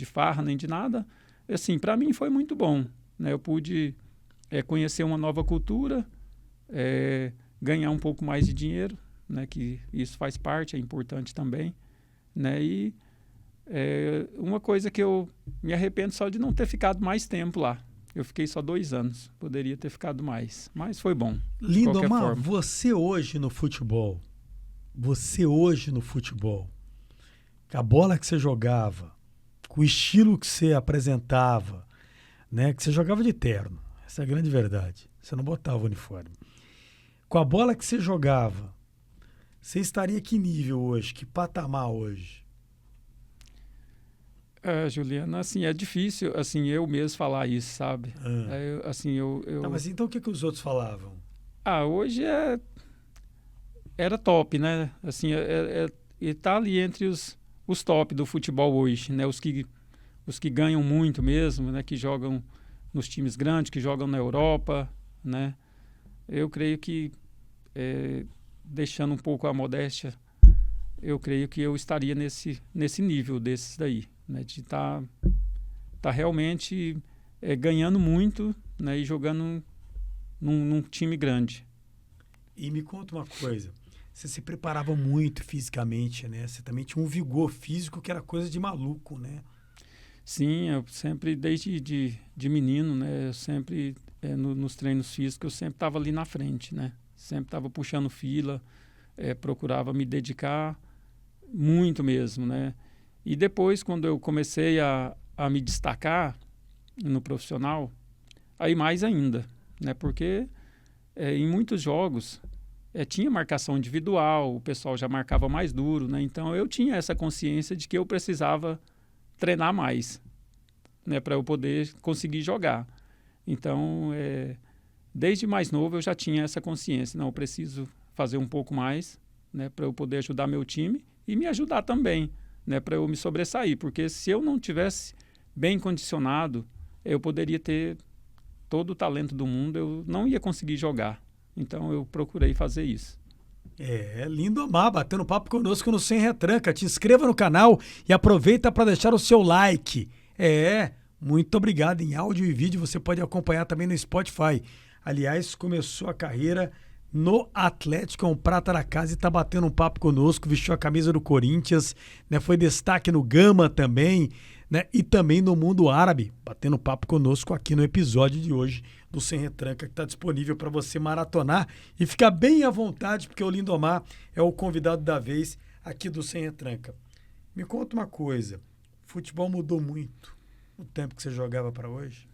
farra nem de nada. Assim, para mim foi muito bom, né? Eu pude conhecer uma nova cultura, ganhar um pouco mais de dinheiro, né? Que isso faz parte, é importante também, né? E uma coisa que eu me arrependo só de não ter ficado mais tempo lá. Eu fiquei só 2 anos, poderia ter ficado mais, mas foi bom. Lindomar, você hoje no futebol, com a bola que você jogava, com o estilo que você apresentava, né? Que você jogava de terno, essa é a grande verdade, você não botava o uniforme. Com a bola que você jogava, você estaria que nível hoje, que patamar hoje? Juliana, assim, é difícil, assim, eu mesmo falar isso, sabe? Tá, mas então o que os outros falavam? Hoje era top, né? Assim, e tá ali entre os top do futebol hoje, né? Os que ganham muito mesmo, né? Que jogam nos times grandes, que jogam na Europa, né? Eu creio que, deixando um pouco a modéstia, eu creio que eu estaria nesse nível desses daí, né? De tá realmente ganhando muito, né? E jogando num time grande. E me conta uma coisa, você se preparava muito fisicamente, né? Você também tinha um vigor físico que era coisa de maluco, né? Sim, eu sempre, desde de menino, né? Eu sempre, nos treinos físicos, eu sempre estava ali na frente, né? Sempre estava puxando fila, procurava me dedicar muito mesmo, né? E depois, quando eu comecei a me destacar no profissional, aí mais ainda, né? Porque em muitos jogos tinha marcação individual, o pessoal já marcava mais duro, né? Então eu tinha essa consciência de que eu precisava treinar mais, né? Para eu poder conseguir jogar. Então, desde mais novo eu já tinha essa consciência. Não, eu preciso fazer um pouco mais, né? Para eu poder ajudar meu time e me ajudar também, né? Para eu me sobressair. Porque se eu não tivesse bem condicionado, eu poderia ter todo o talento do mundo, eu não ia conseguir jogar. Então eu procurei fazer isso. Lindomar, batendo papo conosco no Sem Retranca. Te inscreva no canal e aproveita para deixar o seu like. Muito obrigado. Em áudio e vídeo você pode acompanhar também no Spotify. Aliás, começou a carreira no Atlético, é um prata da casa e tá batendo um papo conosco, vestiu a camisa do Corinthians, né? Foi destaque no Gama também, né? E também no mundo árabe, batendo papo conosco aqui no episódio de hoje do Sem Retranca, que está disponível para você maratonar e ficar bem à vontade, porque o Lindomar é o convidado da vez aqui do Sem Retranca. Me conta uma coisa, o futebol mudou muito o tempo que você jogava para hoje?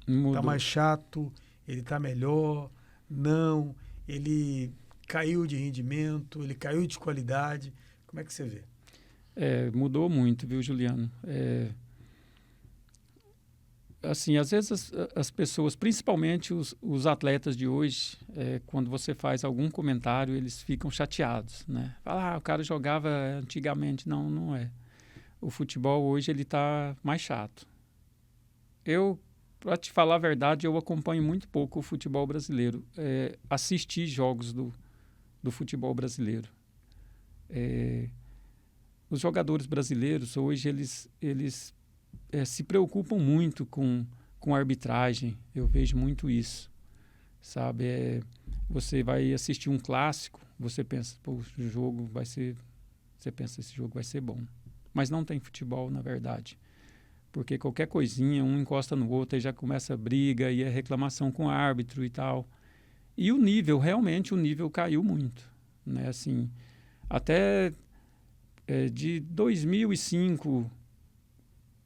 Mudou. Tá mais chato? Ele tá melhor? Não? Ele caiu de rendimento? Ele caiu de qualidade? Como é que você vê? Mudou muito, viu, Juliano? Assim, às vezes as pessoas, principalmente os atletas de hoje, quando você faz algum comentário, eles ficam chateados, né? Fala, o cara jogava antigamente. Não, não é. O futebol hoje ele está mais chato. Para te falar a verdade, eu acompanho muito pouco o futebol brasileiro. Assisti jogos do futebol brasileiro. Os jogadores brasileiros hoje eles se preocupam muito com a arbitragem. Eu vejo muito isso, sabe? Você vai assistir um clássico, você pensa, esse jogo vai ser bom. Mas não tem futebol, na verdade. Porque qualquer coisinha, um encosta no outro e já começa a briga e a reclamação com o árbitro e tal. E realmente o nível caiu muito, né? Assim, até de 2005,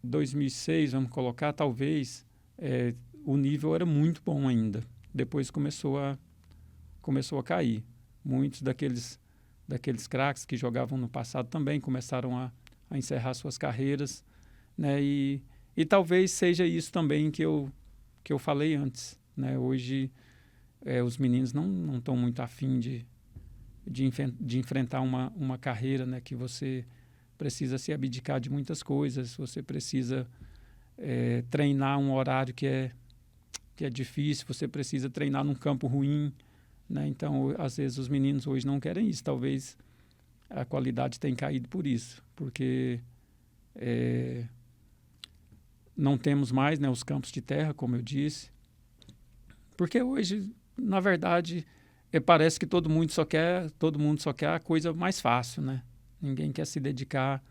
2006, vamos colocar, talvez, o nível era muito bom ainda. Depois começou a cair. Muitos daqueles craques que jogavam no passado também começaram a encerrar suas carreiras, né? E talvez seja isso também que eu falei antes, né? Hoje os meninos não estão muito afim de enfrentar uma carreira, né, que você precisa se abdicar de muitas coisas, você precisa treinar um horário que é difícil, você precisa treinar num campo ruim, né? Então, às vezes, os meninos hoje não querem isso. Talvez a qualidade tenha caído por isso, porque não temos mais, né, os campos de terra, como eu disse. Porque hoje, na verdade, parece que todo mundo só quer a coisa mais fácil, né? Ninguém quer se dedicar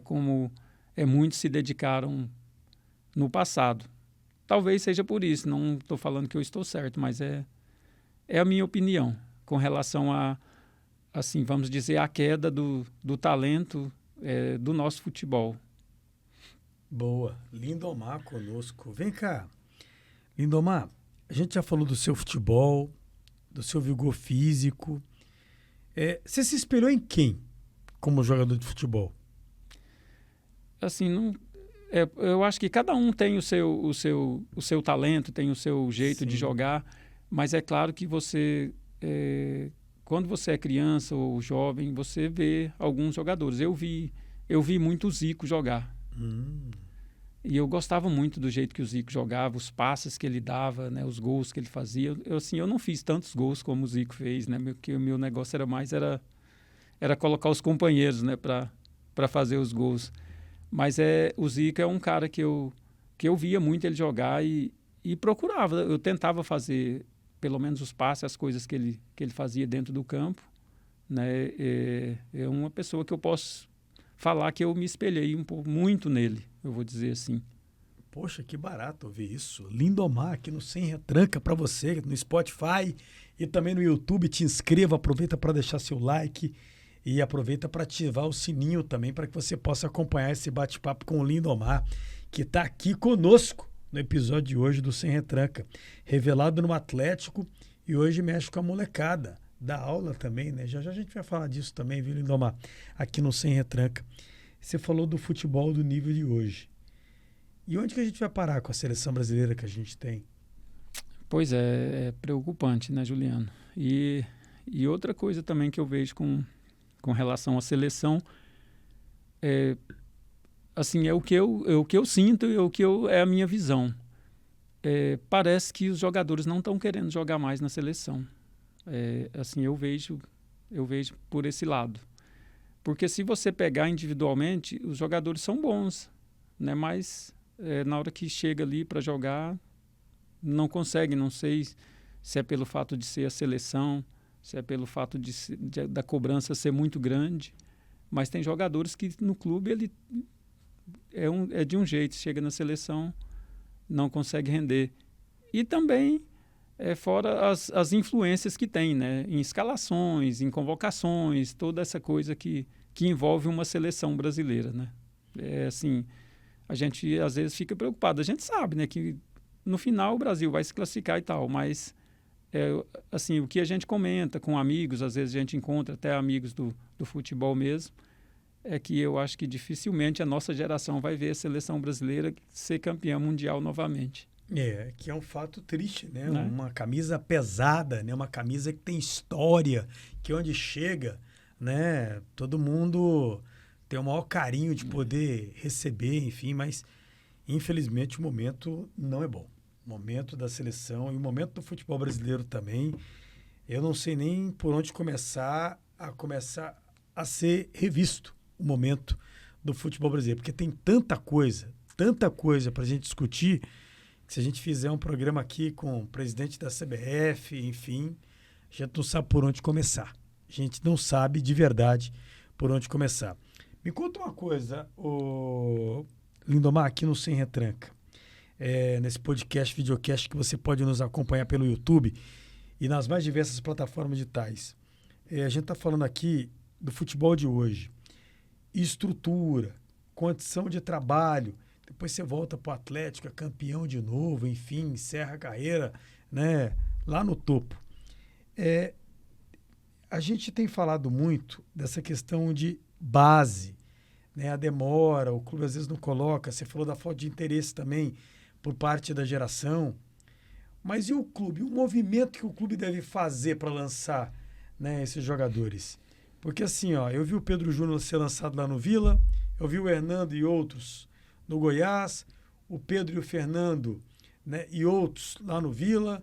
como muitos se dedicaram no passado. Talvez seja por isso, não estou falando que eu estou certo, mas é a minha opinião com relação a, assim, vamos dizer, a queda do talento do nosso futebol. Boa. Lindomar conosco. Vem cá. Lindomar, a gente já falou do seu futebol, do seu vigor físico. Você se espelhou em quem como jogador de futebol? Assim, eu acho que cada um tem o seu talento, tem o seu jeito Sim. de jogar, mas é claro que você, quando você é criança ou jovem, você vê alguns jogadores. Eu vi muito o Zico jogar. E eu gostava muito do jeito que o Zico jogava, os passes que ele dava, né, os gols que ele fazia. Eu não fiz tantos gols como o Zico fez, né, porque o meu negócio era colocar os companheiros, né, para fazer os gols. Mas o Zico é um cara que eu via muito ele jogar e procurava. Eu tentava fazer pelo menos os passes, as coisas que ele fazia dentro do campo, né? É uma pessoa que eu posso falar que eu me espelhei muito nele, eu vou dizer assim. Poxa, que barato ouvir isso. Lindomar aqui no Sem Retranca para você, no Spotify e também no YouTube. Te inscreva, aproveita para deixar seu like e aproveita para ativar o sininho também para que você possa acompanhar esse bate-papo com o Lindomar, que está aqui conosco no episódio de hoje do Sem Retranca. Revelado no Atlético e hoje mexe com a molecada. Dá aula também, né? Já a gente vai falar disso também, viu, Lindomar? Aqui no Sem Retranca. Você falou do futebol do nível de hoje. E onde que a gente vai parar com a seleção brasileira que a gente tem? Pois é preocupante, né, Juliano? E outra coisa também que eu vejo com relação à seleção assim, é o que eu sinto e é a minha visão. Parece que os jogadores não estão querendo jogar mais na seleção. Assim, eu vejo por esse lado. Porque se você pegar individualmente, os jogadores são bons, né? Mas na hora que chega ali para jogar, não consegue. Não sei se é pelo fato de ser a seleção, se é pelo fato da cobrança ser muito grande. Mas tem jogadores que no clube ele é de um jeito, chega na seleção, não consegue render. E também fora as influências que tem, né? Em escalações, em convocações, toda essa coisa que envolve uma seleção brasileira, né? Assim, a gente às vezes fica preocupado. A gente sabe, né, que no final o Brasil vai se classificar e tal, mas assim, o que a gente comenta com amigos, às vezes a gente encontra até amigos do futebol mesmo, é que eu acho que dificilmente a nossa geração vai ver a seleção brasileira ser campeã mundial novamente. Que é um fato triste, né? Uma camisa pesada, né? Uma camisa que tem história, que onde chega, né? Todo mundo tem o maior carinho de poder receber, enfim, mas infelizmente o momento não é bom. O momento da seleção e o momento do futebol brasileiro também, eu não sei nem por onde começar a ser revisto o momento do futebol brasileiro, porque tem tanta coisa para a gente discutir, que se a gente fizer um programa aqui com o presidente da CBF, enfim, a gente não sabe por onde começar. A gente não sabe de verdade por onde começar. Me conta uma coisa, Lindomar, aqui no Sem Retranca, nesse podcast, videocast que você pode nos acompanhar pelo YouTube e nas mais diversas plataformas digitais. A gente está falando aqui do futebol de hoje. Estrutura, condição de trabalho, depois você volta para o Atlético, é campeão de novo, enfim, encerra a carreira, né, lá no topo. A gente tem falado muito dessa questão de base, né, a demora, o clube às vezes não coloca, você falou da falta de interesse também por parte da geração, mas e o clube? O movimento que o clube deve fazer para lançar, né, esses jogadores? Porque assim, ó, eu vi o Pedro Júnior ser lançado lá no Vila, eu vi o Hernando e outros no Goiás, o Pedro e o Fernando, né, e outros lá no Vila,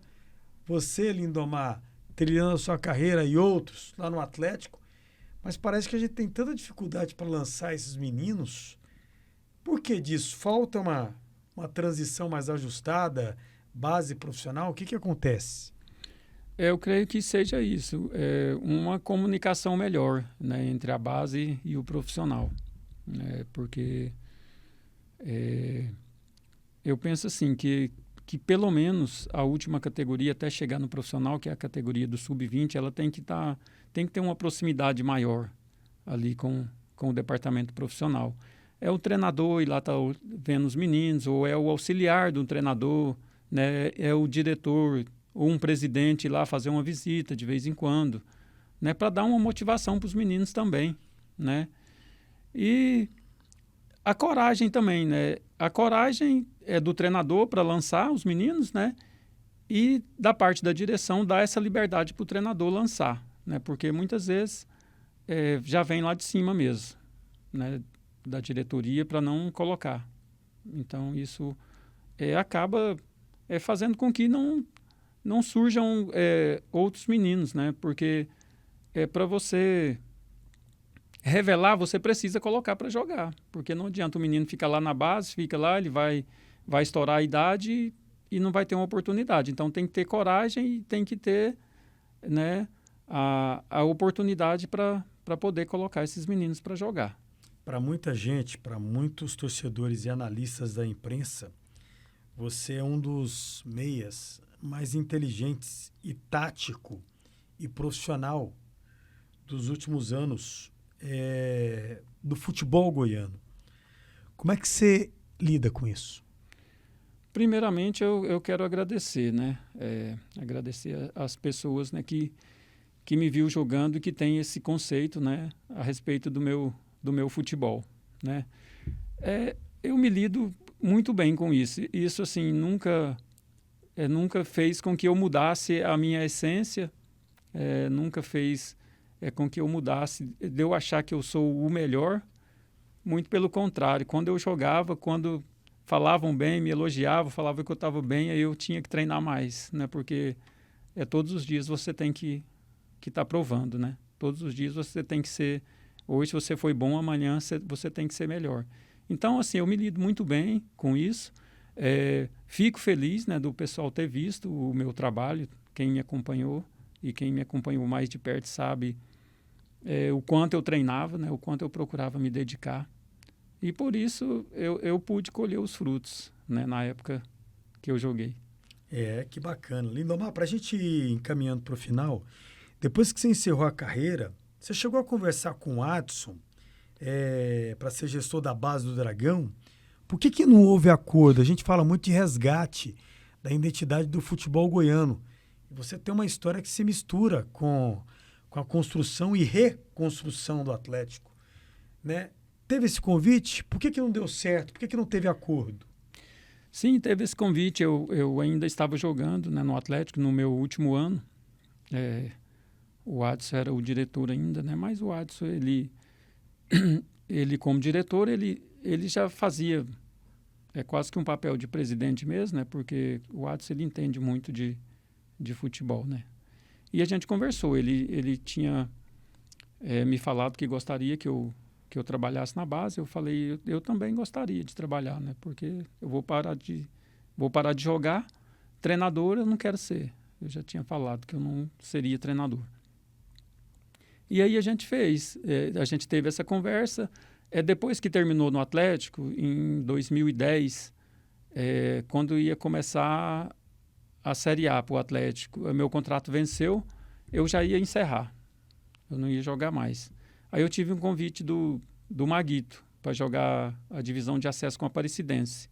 você, Lindomar, trilhando a sua carreira e outros lá no Atlético, mas parece que a gente tem tanta dificuldade para lançar esses meninos. Por que disso? Falta uma transição mais ajustada, base profissional? O que acontece? Eu creio que seja isso, uma comunicação melhor, né, entre a base e o profissional, né, porque eu penso assim que pelo menos a última categoria até chegar no profissional, que é a categoria do sub-20, ela tem que ter uma proximidade maior ali com o departamento profissional. É o treinador ir lá tá vendo os meninos, ou é o auxiliar do treinador, né, é o diretor ou um presidente ir lá fazer uma visita de vez em quando, né, para dar uma motivação para os meninos também, né? E a coragem também, né? A coragem é do treinador para lançar os meninos, né? E da parte da direção dar essa liberdade para o treinador lançar, né? Porque muitas vezes já vem lá de cima mesmo, né? Da diretoria para não colocar. Então isso acaba fazendo com que não surjam outros meninos, né? Porque para você revelar, você precisa colocar para jogar, porque não adianta o menino ficar lá na base, fica lá, ele vai estourar a idade e não vai ter uma oportunidade. Então tem que ter coragem e tem que ter, né, a oportunidade para poder colocar esses meninos para jogar. Para muita gente, para muitos torcedores e analistas da imprensa, você é um dos meias mais inteligentes e tático e profissional dos últimos anos do futebol goiano. Como é que você lida com isso? Primeiramente, eu quero agradecer, né? Agradecer as pessoas, né, que me viu jogando e que tem esse conceito, né, a respeito do meu futebol, né? Eu me lido muito bem com isso. Isso, assim, nunca fez com que eu mudasse a minha essência, nunca fez com que eu mudasse, de eu achar que eu sou o melhor. Muito pelo contrário. Quando eu jogava, quando falavam bem, me elogiavam, falavam que eu estava bem, aí eu tinha que treinar mais, né? Porque todos os dias você tem que estar provando, né? Todos os dias você tem que ser... Hoje você foi bom, amanhã você tem que ser melhor. Então, assim, eu me lido muito bem com isso. Fico feliz, né, do pessoal ter visto o meu trabalho, quem me acompanhou e quem me acompanhou mais de perto sabe o quanto eu treinava, né, o quanto eu procurava me dedicar. E por isso eu pude colher os frutos, né, na época que eu joguei. Que bacana. Lindomar, para a gente ir encaminhando para o final, depois que você encerrou a carreira, você chegou a conversar com o Adson para ser gestor da base do Dragão. Por que não houve acordo? A gente fala muito de resgate da identidade do futebol goiano. E você tem uma história que se mistura com a construção e reconstrução do Atlético, né? Teve esse convite? Por que não deu certo? Por que não teve acordo? Sim, teve esse convite. Eu ainda estava jogando, né, no Atlético no meu último ano. O Adson era o diretor ainda, né? Mas o Adson, ele como diretor, ele já fazia quase que um papel de presidente mesmo, né? Porque o Adson, ele entende muito de futebol, né? E a gente conversou. Ele tinha me falado que gostaria que eu trabalhasse na base. Eu falei, eu também gostaria de trabalhar, né? Porque eu vou parar de jogar. Treinador eu não quero ser. Eu já tinha falado que eu não seria treinador. E aí a gente a gente teve essa conversa. Depois que terminou no Atlético, em 2010, quando ia começar a Série A para o Atlético, meu contrato venceu, eu já ia encerrar. Eu não ia jogar mais. Aí eu tive um convite do Maguito para jogar a divisão de acesso com a Aparecidense.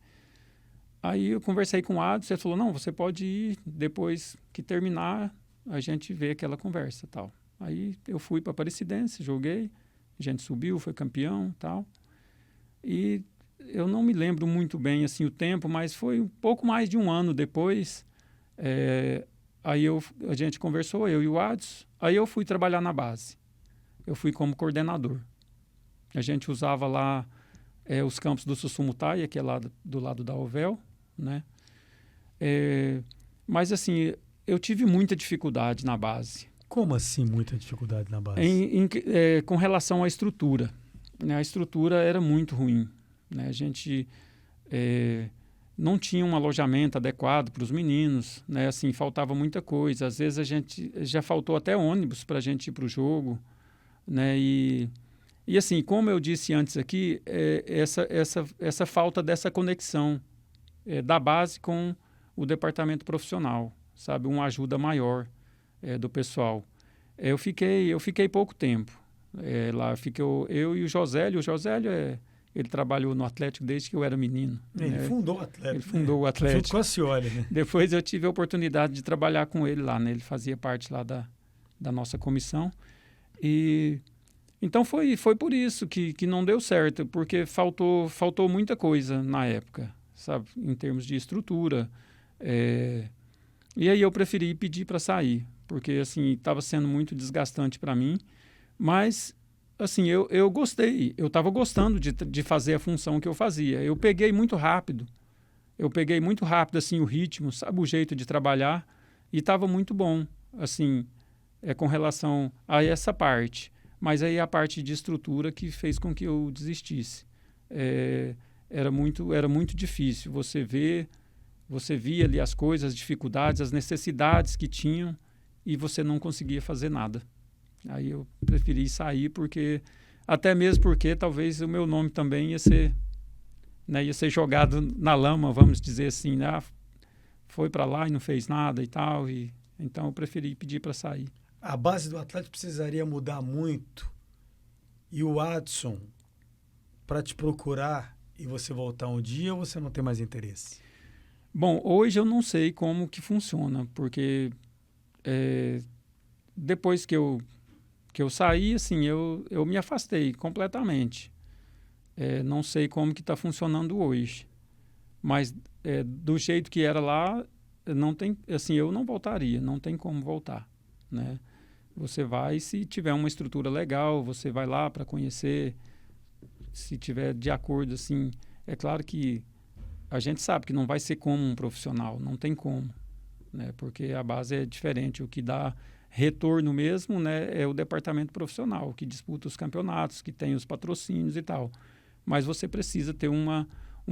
Aí eu conversei com o Adson, ele falou, não, você pode ir, depois que terminar, a gente vê aquela conversa e tal. Aí eu fui para a Aparecidense, joguei, a gente subiu, foi campeão e tal. E eu não me lembro muito bem assim, o tempo, mas foi um pouco mais de um ano depois. Aí a gente conversou, eu e o Adson. Aí eu fui trabalhar na base. Eu fui como coordenador. A gente usava lá os campos do Sussumutaia, que é lá do lado da Ovel, né? Mas, assim, eu tive muita dificuldade na base. Como assim muita dificuldade na base? Com relação à estrutura. Né? A estrutura era muito ruim. Né? A gente não tinha um alojamento adequado para os meninos. Né? Assim, faltava muita coisa. Às vezes já faltou até ônibus para a gente ir para o jogo. Né? E assim, como eu disse antes aqui, essa falta dessa conexão da base com o departamento profissional, sabe? Uma ajuda maior do pessoal. Eu fiquei pouco tempo. Lá fiquei eu e o Josélio. O Josélio ele trabalhou no Atlético desde que eu era menino. Ele fundou o Atlético. Ele fundou o Atlético. Junto com a Cioli, né? Depois eu tive a oportunidade de trabalhar com ele lá, né? Ele fazia parte lá da nossa comissão. Então foi por isso que não deu certo, porque faltou muita coisa na época, sabe? Em termos de estrutura. E aí eu preferi pedir para sair, porque assim estava sendo muito desgastante para mim. Mas assim eu gostei, eu estava gostando de fazer a função que eu fazia. Eu peguei muito rápido assim o ritmo, sabe, o jeito de trabalhar, e estava muito bom, assim, com relação a essa parte. Mas aí a parte de estrutura que fez com que eu desistisse. Era muito difícil. Você via ali as coisas, as dificuldades, as necessidades que tinham, e você não conseguia fazer nada. Aí eu preferi sair, até mesmo porque talvez o meu nome também ia ser jogado na lama, vamos dizer assim, né? Foi para lá e não fez nada e tal. Então eu preferi pedir para sair. A base do Atlético precisaria mudar muito, e o Adson, para te procurar e você voltar um dia, ou você não tem mais interesse? Bom, hoje eu não sei como que funciona, porque depois que eu saí, assim, eu me afastei completamente. Não sei como que está funcionando hoje, mas do jeito que era lá, não tem, assim, eu não voltaria, não tem como voltar, né? Você vai, se tiver uma estrutura legal, você vai lá para conhecer, se tiver de acordo, assim, é claro que a gente sabe que não vai ser como um profissional, não tem como, né? Porque a base é diferente, o que dá retorno mesmo, né, é o departamento profissional, que disputa os campeonatos, que tem os patrocínios e tal. Mas você precisa ter uma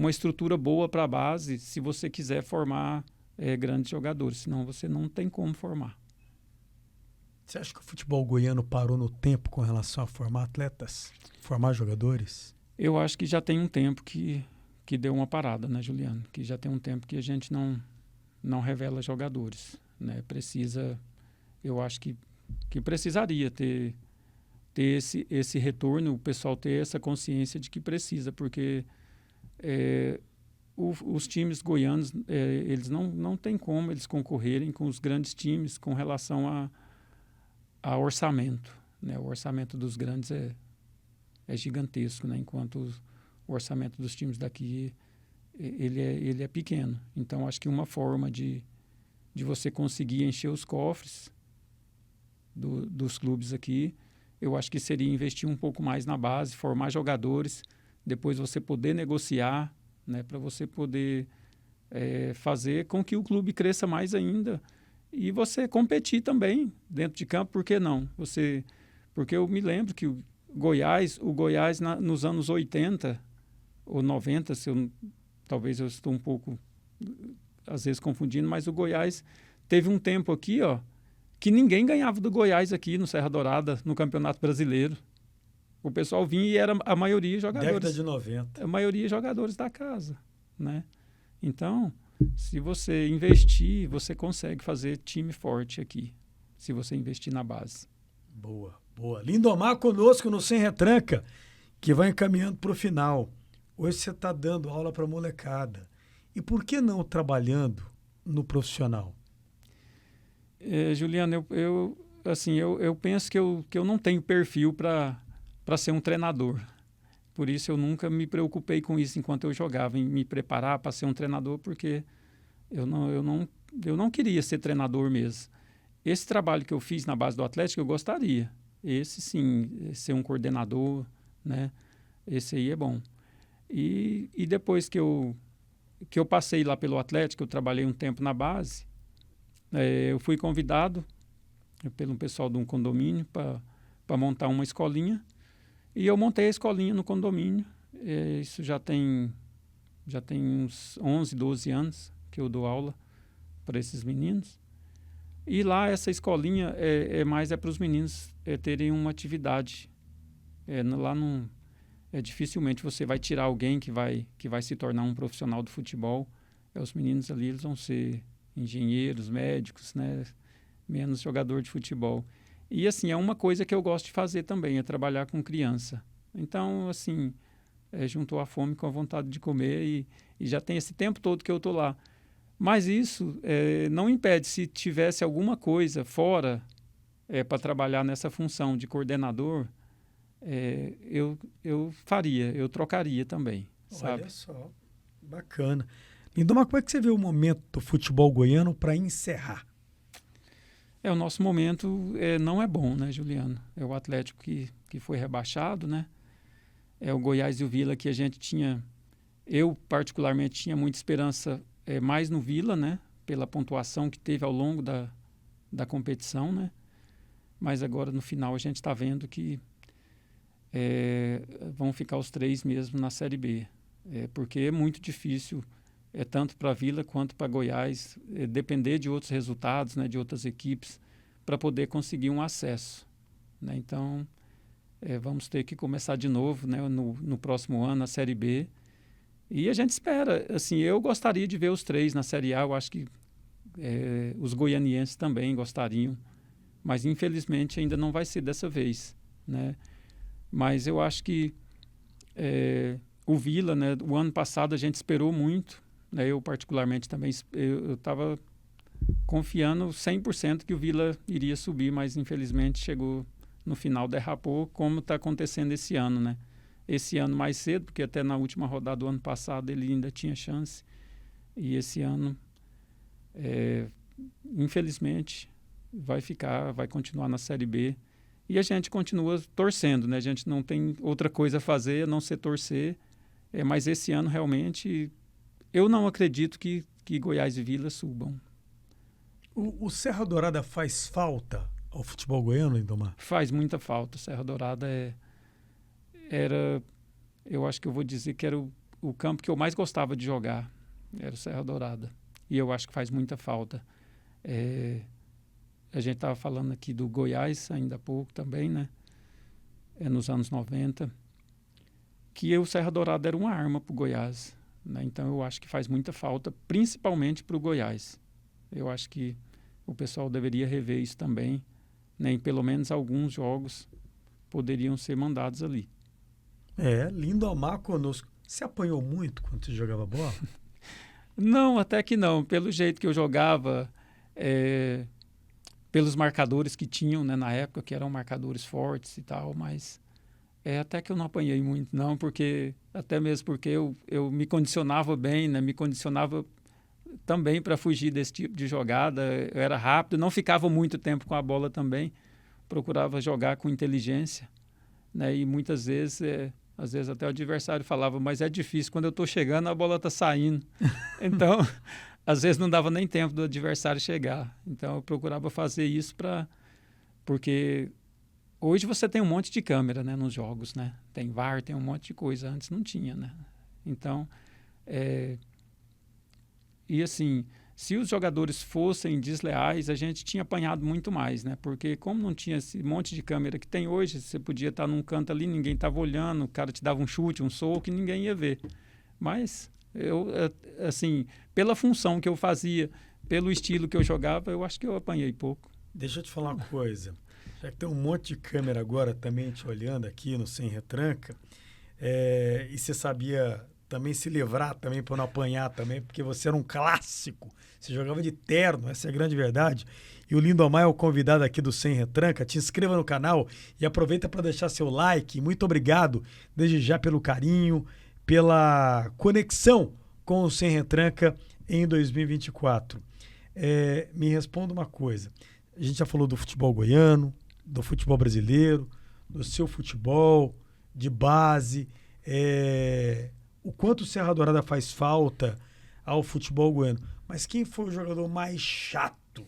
estrutura boa para a base se você quiser formar grandes jogadores, senão você não tem como formar. Você acha que o futebol goiano parou no tempo com relação a formar atletas, formar jogadores? Eu acho que já tem um tempo que deu uma parada, né, Juliano? Que já tem um tempo que a gente não revela jogadores, né? Eu acho que precisaria ter esse retorno, o pessoal ter essa consciência de que precisa, porque os times goianos, eles não tem como eles concorrerem com os grandes times com relação a orçamento, né? O orçamento dos grandes é gigantesco, né? Enquanto o orçamento dos times daqui ele é pequeno. Então, acho que uma forma de você conseguir encher os cofres dos clubes aqui, eu acho que seria investir um pouco mais na base, formar jogadores, depois você poder negociar, né, para você poder fazer com que o clube cresça mais ainda e você competir também dentro de campo, por que não? Porque eu me lembro que o Goiás nos anos 80 ou 90, talvez eu estou um pouco, às vezes, confundindo, mas o Goiás teve um tempo aqui, que ninguém ganhava do Goiás aqui no Serra Dourada, no Campeonato Brasileiro. O pessoal vinha e era a maioria jogadores. Década de 90. A maioria jogadores da casa, né? Então, se você investir, você consegue fazer time forte aqui, se você investir na base. Boa, boa. Lindomar conosco no Sem Retranca, que vai encaminhando para o final. Hoje você está dando aula para a molecada. E por que não trabalhando no profissional? Juliano, eu penso que eu não tenho perfil para ser um treinador. Por isso eu nunca me preocupei com isso enquanto eu jogava, em me preparar para ser um treinador, porque eu não queria ser treinador mesmo. esse trabalho que eu fiz na base do Atlético, eu gostaria. Esse sim, ser um coordenador, né? Esse aí é bom. E depois que eu passei lá pelo Atlético, eu trabalhei um tempo na base, eu fui convidado pelo pessoal de um condomínio para montar uma escolinha. E eu montei a escolinha no condomínio. Isso já tem uns 11, 12 anos que eu dou aula para esses meninos. E lá essa escolinha mais para os meninos terem uma atividade. Lá não... dificilmente você vai tirar alguém que vai se tornar um profissional do futebol. Os meninos ali eles vão ser engenheiros, médicos, né? Menos jogador de futebol. E assim, é uma coisa que eu gosto de fazer também, é trabalhar com criança. Então, assim, juntou a fome com a vontade de comer e já tem esse tempo todo que eu estou lá. Mas isso não impede, se tivesse alguma coisa fora para trabalhar nessa função de coordenador, eu faria, eu trocaria também, sabe? Olha só, bacana. Lindomar, como é que você vê o momento do futebol goiano para encerrar? O nosso momento não é bom, né, Juliano? É o Atlético que foi rebaixado, né? É o Goiás e o Vila que a gente tinha... Eu, particularmente, tinha muita esperança mais no Vila, né? Pela pontuação que teve ao longo da competição, né? Mas agora, no final, a gente está vendo que vão ficar os 3 mesmo na Série B. Porque é muito difícil, tanto para a Vila quanto para Goiás, depender de outros resultados, né? De outras equipes, para poder conseguir um acesso, né? Então, vamos ter que começar de novo, né? No próximo ano, na Série B. E a gente espera, assim, eu gostaria de ver os 3 na Série A, eu acho que os goianienses também gostariam, mas infelizmente ainda não vai ser dessa vez, né? Mas eu acho que o Vila, né, o ano passado a gente esperou muito, né? Eu particularmente também, eu estava confiando 100% que o Vila iria subir, mas infelizmente chegou no final, derrapou, como está acontecendo esse ano, né? Esse ano mais cedo, porque até na última rodada do ano passado ele ainda tinha chance. E esse ano, infelizmente, vai continuar na Série B. E a gente continua torcendo, né? A gente não tem outra coisa a fazer a não ser torcer. Mas esse ano, realmente, eu não acredito que Goiás e Vila subam. O Serra Dourada faz falta ao futebol goiano, Lindomar? Faz muita falta. O Serra Dourada eu acho que eu vou dizer que era o campo que eu mais gostava de jogar, era o Serra Dourada. E eu acho que faz muita falta. A gente estava falando aqui do Goiás ainda há pouco também, né? Nos anos 90, que o Serra Dourada era uma arma para o Goiás, né? Então eu acho que faz muita falta, principalmente para o Goiás. Eu acho que o pessoal deveria rever isso também, né? Em pelo menos alguns jogos poderiam ser mandados ali. Lindomar conosco. Você apanhou muito quando você jogava bola? Não, até que não. Pelo jeito que eu jogava, pelos marcadores que tinham, né, na época, que eram marcadores fortes e tal, mas até que eu não apanhei muito, não, até mesmo porque eu me condicionava bem, né, me condicionava também para fugir desse tipo de jogada. Eu era rápido, não ficava muito tempo com a bola também, procurava jogar com inteligência, né, e muitas vezes... Às vezes até o adversário falava, mas é difícil, quando eu estou chegando a bola está saindo. Então, às vezes não dava nem tempo do adversário chegar. Então, eu procurava fazer isso porque hoje você tem um monte de câmera, né, nos jogos, né? Tem VAR, tem um monte de coisa. Antes não tinha, né? Então, e assim, se os jogadores fossem desleais, a gente tinha apanhado muito mais, né? Porque como não tinha esse monte de câmera que tem hoje, você podia estar num canto ali, ninguém estava olhando, o cara te dava um chute, um soco e ninguém ia ver. Mas eu, assim, pela função que eu fazia, pelo estilo que eu jogava, eu acho que eu apanhei pouco. Deixa eu te falar uma coisa. Já que tem um monte de câmera agora também te olhando aqui no Sem Retranca, e você sabia também se livrar também para não apanhar também, porque você era um clássico. Você jogava de terno, essa é a grande verdade. E o Lindomar é o convidado aqui do Sem Retranca. Te inscreva no canal e aproveita para deixar seu like. Muito obrigado desde já pelo carinho, pela conexão com o Sem Retranca em 2024. Me responda uma coisa. A gente já falou do futebol goiano, do futebol brasileiro, do seu futebol, de base, o quanto o Serra Dourada faz falta ao futebol goiano. Mas quem foi o jogador mais chato,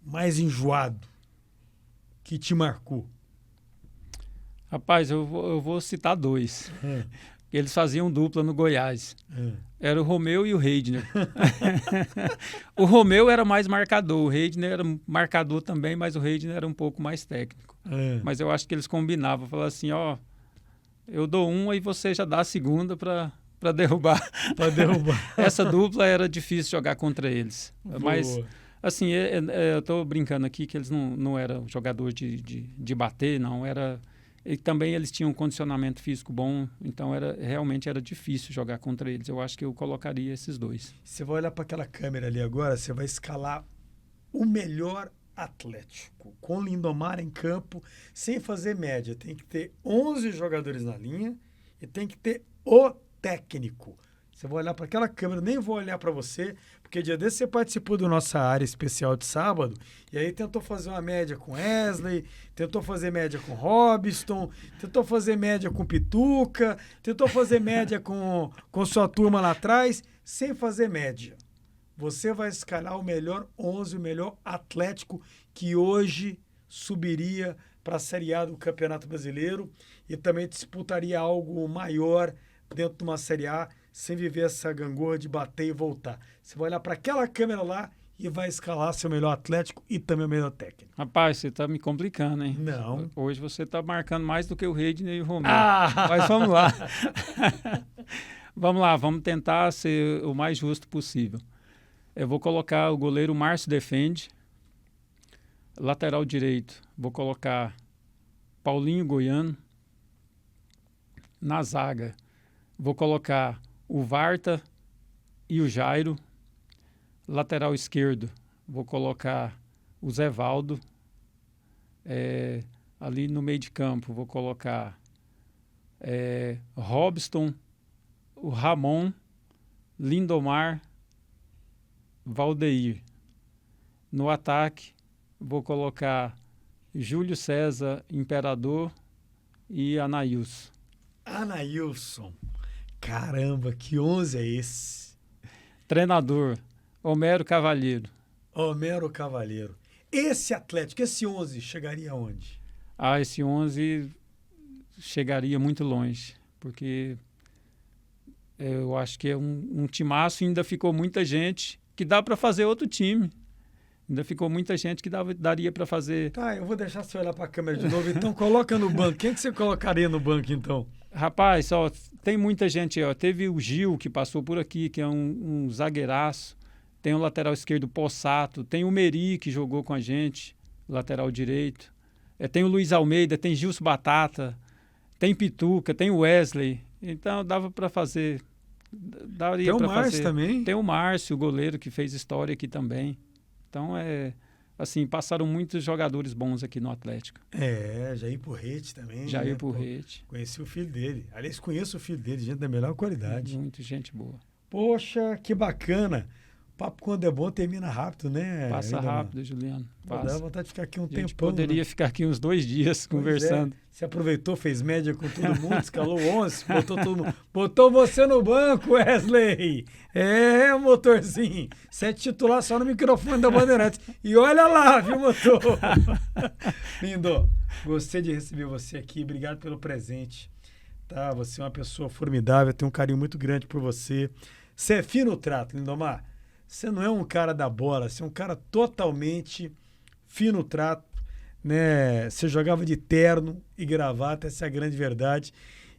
mais enjoado, que te marcou? Rapaz, eu vou citar 2. Eles faziam dupla no Goiás. Era o Romeu e o Reidner. O Romeu era mais marcador, o Reidner era marcador também, mas o Reidner era um pouco mais técnico. Mas eu acho que eles combinavam, falavam assim, ó, eu dou uma e você já dá a segunda para derrubar. Para derrubar. Essa dupla era difícil jogar contra eles. Boa. Mas, assim, eu estou brincando aqui que eles não eram jogador de bater, não, era... E também eles tinham um condicionamento físico bom, então realmente era difícil jogar contra eles. Eu acho que eu colocaria esses 2. Você vai olhar para aquela câmera ali agora, você vai escalar o melhor Atlético, com Lindomar em campo, sem fazer média. Tem que ter 11 jogadores na linha e tem que ter o técnico. Você vai olhar para aquela câmera, nem vou olhar para você, porque dia desse você participou da nossa área especial de sábado, e aí tentou fazer uma média com Wesley, tentou fazer média com Robson, tentou fazer média com Pituca, tentou fazer média com sua turma lá atrás, sem fazer média. Você vai escalar o melhor 11, o melhor Atlético que hoje subiria para a Série A do Campeonato Brasileiro e também disputaria algo maior dentro de uma Série A, sem viver essa gangorra de bater e voltar. Você vai olhar para aquela câmera lá e vai escalar seu melhor Atlético e também o melhor técnico. Rapaz, você está me complicando, hein? Não. Hoje você está marcando mais do que o Reidner e o Romeu. Mas vamos lá. Vamos lá, vamos tentar ser o mais justo possível. Eu vou colocar o goleiro Márcio Defende. Lateral direito, vou colocar Paulinho Goiano. Na zaga, vou colocar o Varta e o Jairo. Lateral esquerdo, vou colocar o Zé Valdo. Ali no meio de campo, vou colocar Robson, o Ramon, Lindomar, Valdeir. No ataque, vou colocar Júlio César, Imperador e Anailson. Anailson. Caramba, que 11 é esse? Treinador, Homero Cavalheiro. Homero Cavalheiro. Esse Atlético, esse 11, chegaria aonde? Esse 11 chegaria muito longe, porque eu acho que é um timaço e ainda ficou muita gente que dá para fazer outro time. Ainda ficou muita gente que daria para fazer... Tá, eu vou deixar você olhar para a câmera de novo. Então, coloca no banco. Quem que você colocaria no banco, então? Rapaz, ó, tem muita gente. Ó, teve o Gil, que passou por aqui, que é um zagueiraço. Tem o lateral esquerdo, Possato. Tem o Meri, que jogou com a gente, lateral direito. Tem o Luiz Almeida, tem Gilson Batata. Tem Pituca, tem o Wesley. Então, dava para fazer... Tem o Márcio também. Tem o Márcio, o goleiro, que fez história aqui também. Então, assim, passaram muitos jogadores bons aqui no Atlético. Jair Porrete também. Jair Porrete. Conheci o filho dele. Aliás, conheço o filho dele, gente da melhor qualidade. Muito gente boa. Poxa, que bacana. O papo, quando é bom, termina rápido, né? Passa rápido, Juliano. Dá vontade de ficar aqui um tempão. A gente poderia ficar aqui uns 2 dias conversando. Você aproveitou, fez média com todo mundo, escalou 11, botou todo mundo. Botou você no banco, Wesley. Motorzinho. Você é titular só no microfone da Bandeirantes. E olha lá, viu, motor? Lindo, gostei de receber você aqui. Obrigado pelo presente. Tá? Você é uma pessoa formidável, eu tenho um carinho muito grande por você. Você é fino trato, Lindomar. Você não é um cara da bola, você é um cara totalmente fino trato, né? Você jogava de terno e gravata, essa é a grande verdade.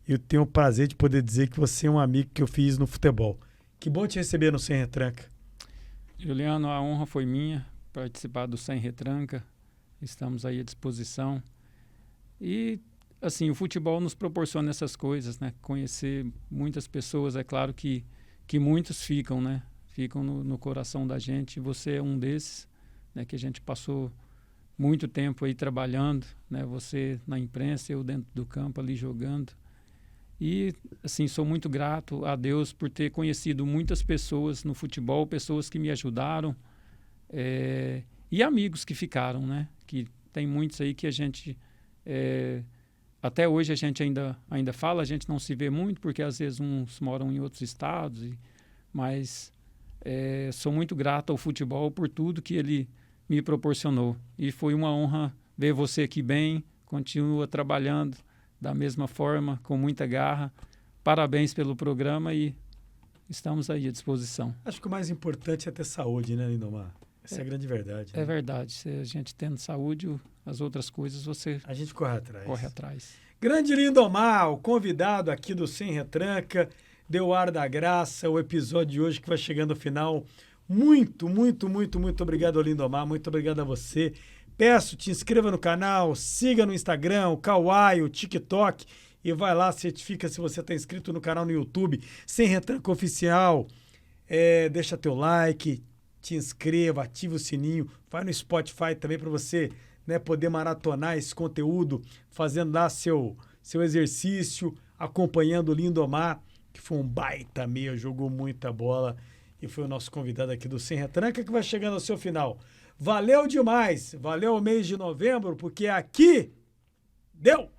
Eu tenho o prazer de poder dizer que você é um amigo que eu fiz no futebol. Que bom te receber no Sem Retranca. Juliano, a honra foi minha participar do Sem Retranca. Estamos aí à disposição. E, assim, o futebol nos proporciona essas coisas, né? Conhecer muitas pessoas, é claro que muitos ficam, né? Ficam no coração da gente. Você é um desses, né, que a gente passou muito tempo aí trabalhando, né? Você na imprensa, eu dentro do campo ali jogando. E, assim, sou muito grato a Deus por ter conhecido muitas pessoas no futebol, pessoas que me ajudaram. E amigos que ficaram, né? Que tem muitos aí que a gente... até hoje a gente ainda fala, a gente não se vê muito, porque às vezes uns moram em outros estados, mas sou muito grato ao futebol por tudo que ele me proporcionou. E foi uma honra ver você aqui bem, continua trabalhando da mesma forma, com muita garra. Parabéns pelo programa e estamos aí à disposição. Acho que o mais importante é ter saúde, né, Lindomar? Essa é a grande verdade. É verdade. Se a gente tendo saúde, as outras coisas a gente corre atrás. Corre atrás. Grande Lindomar, o convidado aqui do Sem Retranca, deu ar da graça, o episódio de hoje que vai chegando ao final. Muito, muito, muito, muito obrigado, Lindomar. Muito obrigado a você. Peço, te inscreva no canal, siga no Instagram, o Kawaii, o TikTok e vai lá, certifica se você está inscrito no canal no YouTube, Sem Retranca Oficial. Deixa teu like, te inscreva, ative o sininho, vai no Spotify também para você, né, poder maratonar esse conteúdo, fazendo lá seu exercício, acompanhando o Lindomar, que foi um baita meia, jogou muita bola e foi o nosso convidado aqui do Sem Retranca, que vai chegando ao seu final. Valeu demais, valeu o mês de novembro, porque aqui deu!